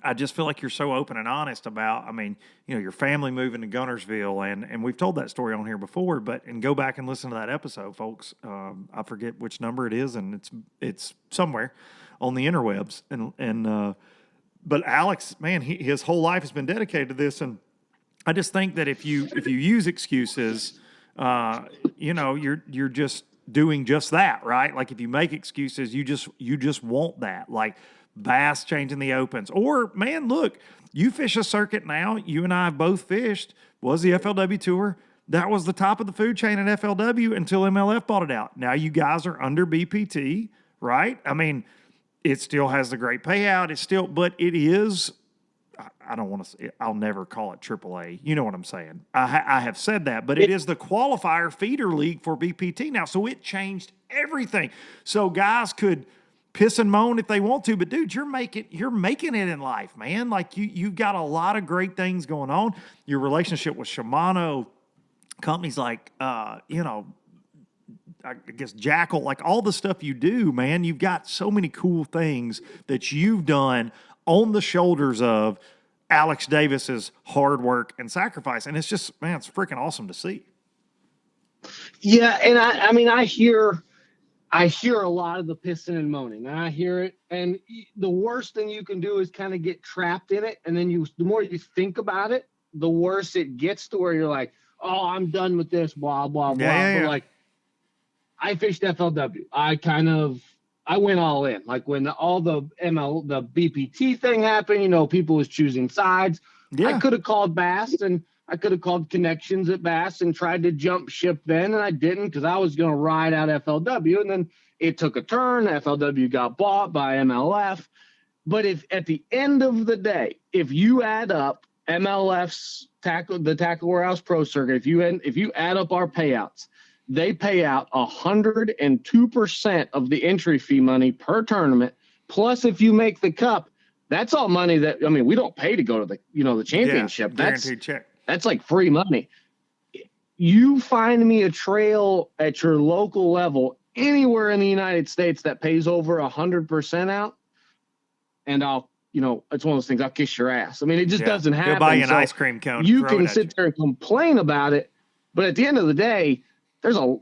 I just feel like you're so open and honest about, I mean, your family moving to Gunnersville, and we've told that story on here before, and go back and listen to that episode, folks. I forget which number it is, and it's somewhere on the interwebs. But Alex, man, his whole life has been dedicated to this, and I just think that if you use excuses, you're just doing just that, right? Like if you make excuses, you just want that, like bass changing the opens, or man, look, you fish a circuit now. You and I have both fished. Was the FLW Tour? That was the top of the food chain at FLW until MLF bought it out. Now you guys are under BPT, right? I mean, it still has the great payout. But it is. I don't want to say, I'll never call it AAA. You know what I'm saying? I have said that, but it is the qualifier feeder league for BPT now. So it changed everything. So guys could piss and moan if they want to, but dude, you're making it in life, man. Like you've got a lot of great things going on. Your relationship with Shimano, companies like, I guess Jackal, like all the stuff you do, man, you've got so many cool things that you've done on the shoulders of Alex Davis's hard work and sacrifice. And it's just, man, it's freaking awesome to see. Yeah. And I mean, I hear a lot of the pissing and moaning, and I hear it. And the worst thing you can do is kind of get trapped in it. And then the more you think about it, the worse it gets to where you're like, oh, I'm done with this, blah, blah, blah. Yeah. But like, I fished FLW. I went all in. Like when the BPT thing happened, people was choosing sides. Yeah. I could have called Bass and I could have called Connections at Bass and tried to jump ship then, and I didn't because I was going to ride out FLW, and then it took a turn. FLW got bought by MLF. But if at the end of the day, if you add up MLF's the Tackle Warehouse Pro Circuit, if you add up our payouts, they pay out 102% of the entry fee money per tournament. Plus, if you make the cup, that's all money that, we don't pay to go to the championship. Yeah, guaranteed check. That's like free money. You find me a trail at your local level anywhere in the United States that pays over 100% out, and I'll, it's one of those things, I'll kiss your ass. It just doesn't happen. He'll buy you an ice cream cone. You can sit there and complain about it, but at the end of the day, there's a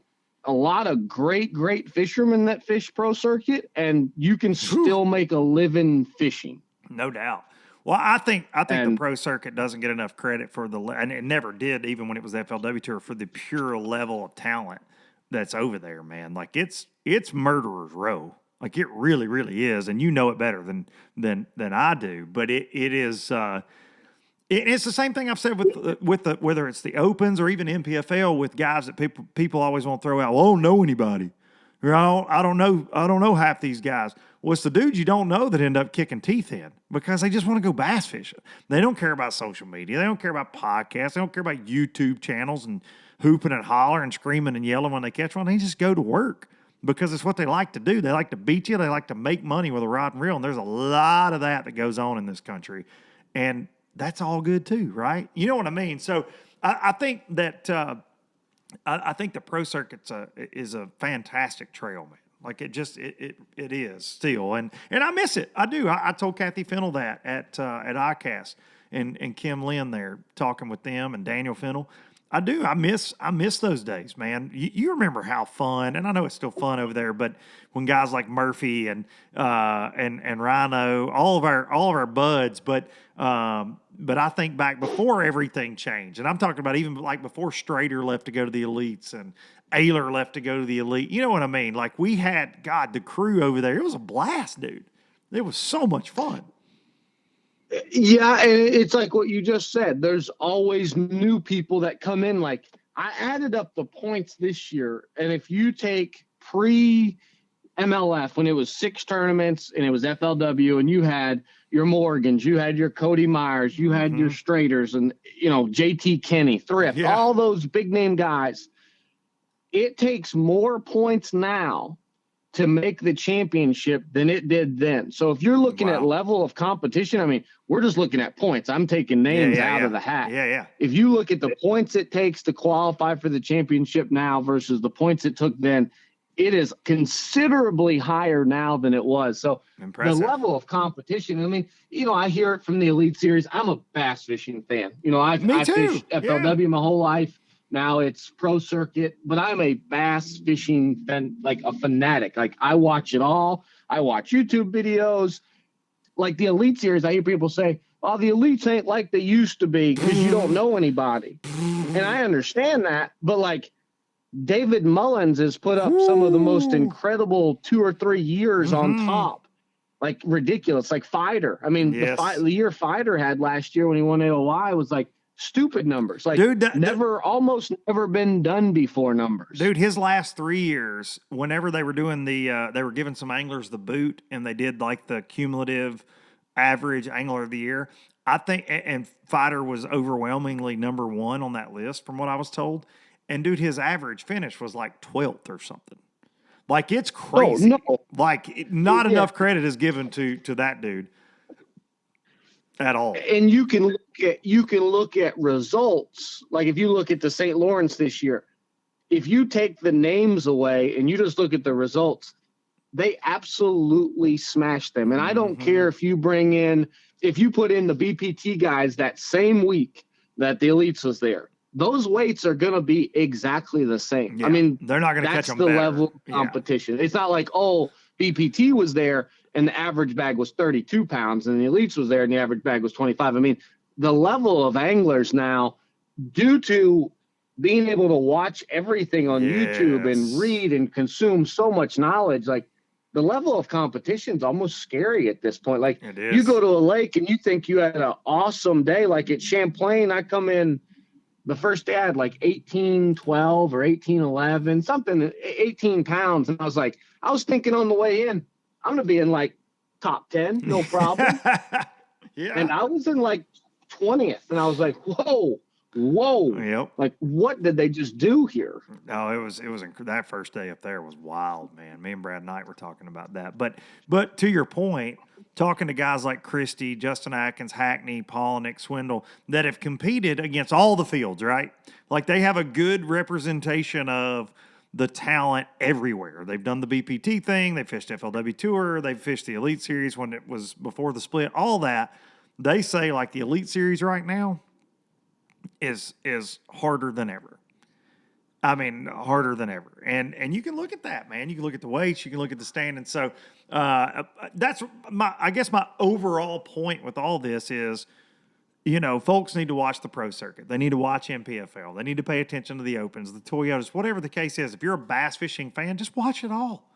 lot of great fishermen that fish pro circuit, and you can still make a living fishing. No doubt. Well, I think the And- pro circuit doesn't get enough credit for and it never did, even when it was the FLW tour, for the pure level of talent that's over there, man. Like it's murderer's row. Like it really, really is, and you know it better than I do. But it is. It's the same thing I've said with the whether it's the Opens or even MPFL with guys that people always want to throw out. Well, I don't know anybody. Or I don't know half these guys. Well, it's the dudes you don't know that end up kicking teeth in because they just want to go bass fishing. They don't care about social media. They don't care about podcasts. They don't care about YouTube channels and hooping and hollering and screaming and yelling when they catch one. They just go to work because it's what they like to do. They like to beat you. They like to make money with a rod and reel. And there's a lot of that goes on in this country. And that's all good too, right? You know what I mean? So I think that I think the pro circuit is a fantastic trail, man. Like it is still, and I miss it. I do. I told Kathy Fennell that at ICAST and Kim Lynn there talking with them and Daniel Fennell. I do. I miss those days, man. You remember how fun, and I know it's still fun over there. But when guys like Murphy and Rhino, all of our buds, but I think back before everything changed, and I'm talking about even like before Strader left to go to the elites and Ayler left to go to the elite. You know what I mean? Like we had the crew over there. It was a blast, dude. It was so much fun. Yeah, and it's like what you just said. There's always new people that come in. Like I added up the points this year, and if you take pre-MLF when it was 6 tournaments and it was FLW, and you had your Morgans, you had your Cody Myers, you had your Straters, and JT Kenny, Thrift, all those big name guys. It takes more points now to make the championship than it did then. So if you're looking at level of competition, I mean, we're just looking at points. I'm taking names out of the hat. Yeah. If you look at the points it takes to qualify for the championship now versus the points it took then, it is considerably higher now than it was. So impressive. The level of competition, I mean, I hear it from the Elite Series. I'm a bass fishing fan. I fished FLW my whole life. Now it's pro circuit, but I'm a bass fishing like a fanatic. Like I watch it all. I watch YouTube videos. Like the Elite Series, I hear people say, "Oh, the elites ain't like they used to be because you don't know anybody." And I understand that, but like David Mullins has put up some of the most incredible 2 or 3 years on top. Like ridiculous. Like Feider. I mean, the year Feider had last year when he won AOY was like stupid numbers. Like dude, almost never been done before numbers. Dude, his last 3 years, whenever they were doing they were giving some anglers the boot and they did like the cumulative average angler of the year. I think, and Feider was overwhelmingly number 1 on that list from what I was told. And dude, his average finish was like 12th or something. Like it's crazy. Oh, no. Like not enough credit is given to that dude at all. And you can look at results. Like if you look at the St. Lawrence this year, if you take the names away and you just look at the results, they absolutely smashed them. And I don't care if you put in the BPT guys that same week that the elites was there. Those weights are going to be exactly the same. Yeah, I mean, they're not going to catch them. That's the better. level of competition. Yeah. It's not like, BPT was there and the average bag was 32 pounds and the elites was there and the average bag was 25. I mean, the level of anglers now, due to being able to watch everything on YouTube and read and consume so much knowledge, like the level of competition is almost scary at this point. Like you go to a lake and you think you had an awesome day. Like at Champlain, I come in the first day I had like 1812 or 1811, something, 18 pounds. And I was thinking on the way in, I'm going to be in like top 10, no problem. And I was in like 20th and I was like, whoa. Yep. Like what did they just do here? No, it was that first day up there was wild, man. Me and Brad Knight were talking about that. But to your point, talking to guys like Christie, Justin Atkins, Hackney, Polnick, Swindle, that have competed against all the fields, right? Like they have a good representation of the talent everywhere. They've done the BPT thing. They fished FLW Tour. They fished the Elite Series when it was before the split. All that. They say like the Elite Series right now is harder than ever. I mean, harder than ever. And you can look at that, man. You can look at the weights, you can look at the standings. So that's I guess my overall point with all this is, folks need to watch the pro circuit. They need to watch MPFL. They need to pay attention to the Opens, the Toyotas, whatever the case is. If you're a bass fishing fan, just watch it all.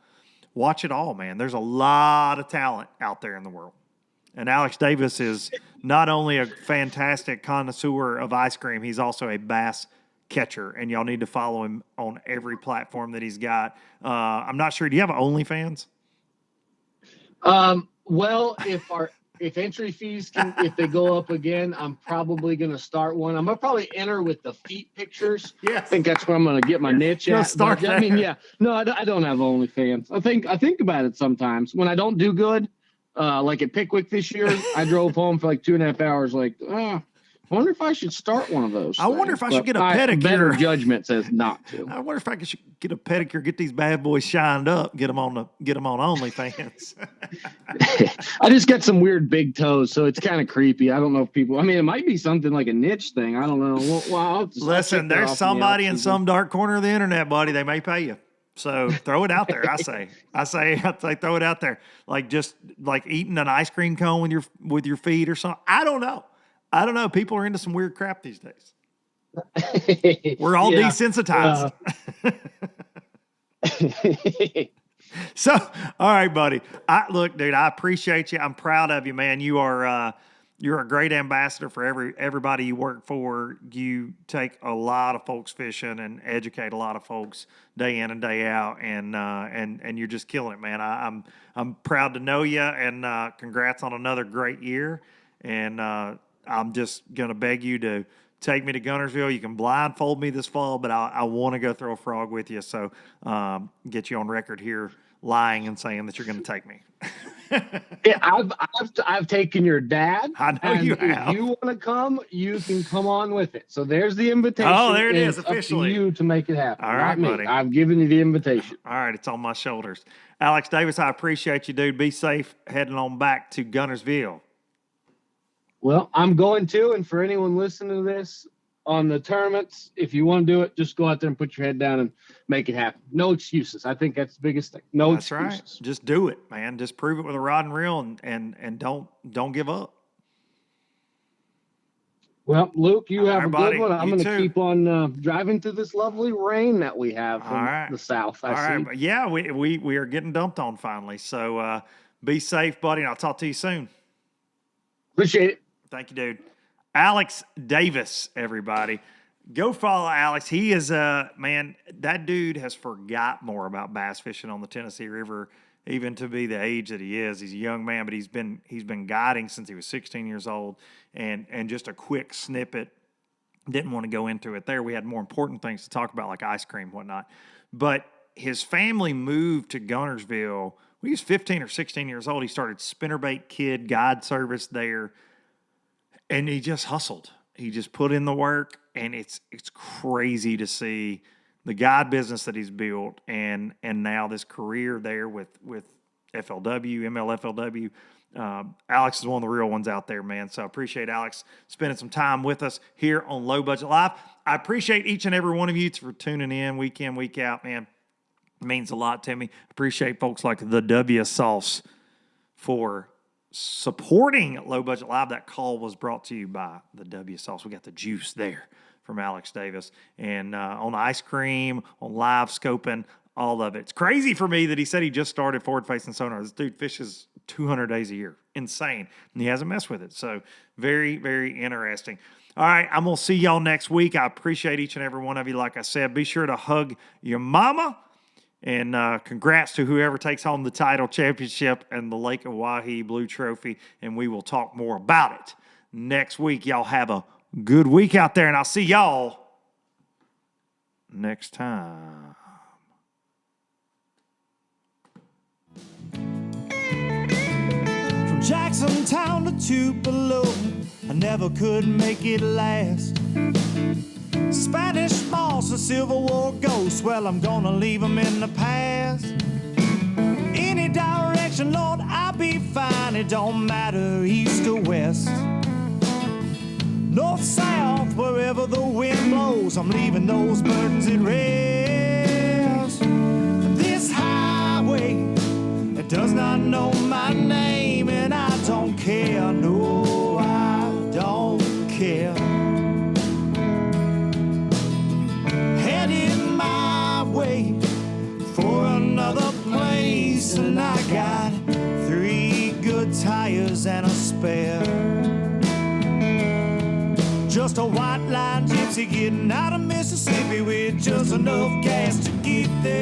Watch it all, man. There's a lot of talent out there in the world. And Alex Davis is not only a fantastic connoisseur of ice cream, he's also a bass catcher, and y'all need to follow him on every platform that he's got. I'm not sure. Do you have OnlyFans? Well, if entry fees if they go up again, I'm probably going to start one. I'm going to probably enter with the feet pictures. Yes. I think that's where I'm going to get my niche at. Start there. I mean, yeah. No, I don't have OnlyFans. I think about it sometimes when I don't do good. Like at Pickwick this year, I drove home for like 2.5 hours. Like, I wonder if I should start one of those. I wonder if I should get a pedicure. Better judgment says not to. I wonder if I should get a pedicure, get these bad boys shined up, get them on OnlyFans. I just got some weird big toes, so it's kind of creepy. I don't know if people. I mean, it might be something like a niche thing. I don't know. Well, Listen, there's somebody in some dark corner of the internet, buddy. They may pay you. So throw it out there. I say, throw it out there. Like just like eating an ice cream cone with your feet or something. I don't know. People are into some weird crap these days. We're all desensitized. So, all right, buddy. Look, dude, I appreciate you. I'm proud of you, man. You're a great ambassador for everybody you work for. You take a lot of folks fishing and educate a lot of folks day in and day out, and you're just killing it, man. I'm proud to know you, and congrats on another great year. And I'm just gonna beg you to take me to Guntersville. You can blindfold me this fall, but I want to go throw a frog with you. So get you on record here lying and saying that you're going to take me. Yeah, I've taken your dad. I know you have. If you want to come, you can come on with it. So there's the invitation. Oh, there it is, It's officially. up to you to make it happen. All right, not me. buddy. I've given you the invitation. All right, it's on my shoulders. Alex Davis, I appreciate you, dude. Be safe heading on back to Guntersville. Well, I'm going to, and for anyone listening to this on the tournaments, if you want to do it, just go out there and put your head down and make it happen. No excuses. I think that's the biggest thing. No That's excuses. right. Just do it, man. Just prove it with a rod and reel, and don't give up. Well, Luke, you have right, a good buddy. one. I'm You going to too. keep on driving through this lovely rain that we have from All right. the south. All right, but yeah, we are getting dumped on finally. So be safe, buddy, and I'll talk to you soon. Appreciate it. Thank you, dude. Alex Davis, everybody. Go follow Alex. He is man, that dude has forgot more about bass fishing on the Tennessee River, even to be the age that he is. He's a young man, but he's been guiding since he was 16 years old. And just a quick snippet, didn't want to go into it there. We had more important things to talk about, like ice cream and whatnot. But his family moved to Guntersville. When he was 15 or 16 years old, he started spinnerbait kid guide service there. And he just hustled. He just put in the work, and it's crazy to see the guide business that he's built, and now this career there with FLW, MLFLW. Alex is one of the real ones out there, man. So I appreciate Alex spending some time with us here on Low Budget Live. I appreciate each and every one of you for tuning in week in, week out, man. It means a lot to me. Appreciate folks like the W Sauce for supporting Low Budget Live. That call was brought to you by the W Sauce. We got the juice there from Alex Davis. And on ice cream, on live scoping, all of it. It's crazy for me that he said he just started forward-facing sonar. This dude fishes 200 days a year. Insane. And he hasn't messed with it. So very, very interesting. All right, I'm going to see y'all next week. I appreciate each and every one of you. Like I said, be sure to hug your mama. And congrats to whoever takes home the title championship and the Lake of Wahi Blue Trophy. And we will talk more about it next week. Y'all have a good week out there, and I'll see y'all next time. From Jacksontown to Tupelo, I never could make it last. Spanish moss and Civil War ghosts, well, I'm gonna leave them in the past. Any direction, Lord, I'll be fine. It don't matter east or west, north, south, wherever the wind blows. knows I'm leaving those burdens at rest. This highway, it does not know my name, and I don't care. No, I don't care. Headed my way for another place, and I got 3 good tires and a spare. Just a white line gypsy getting out of Mississippi with just enough gas to get there.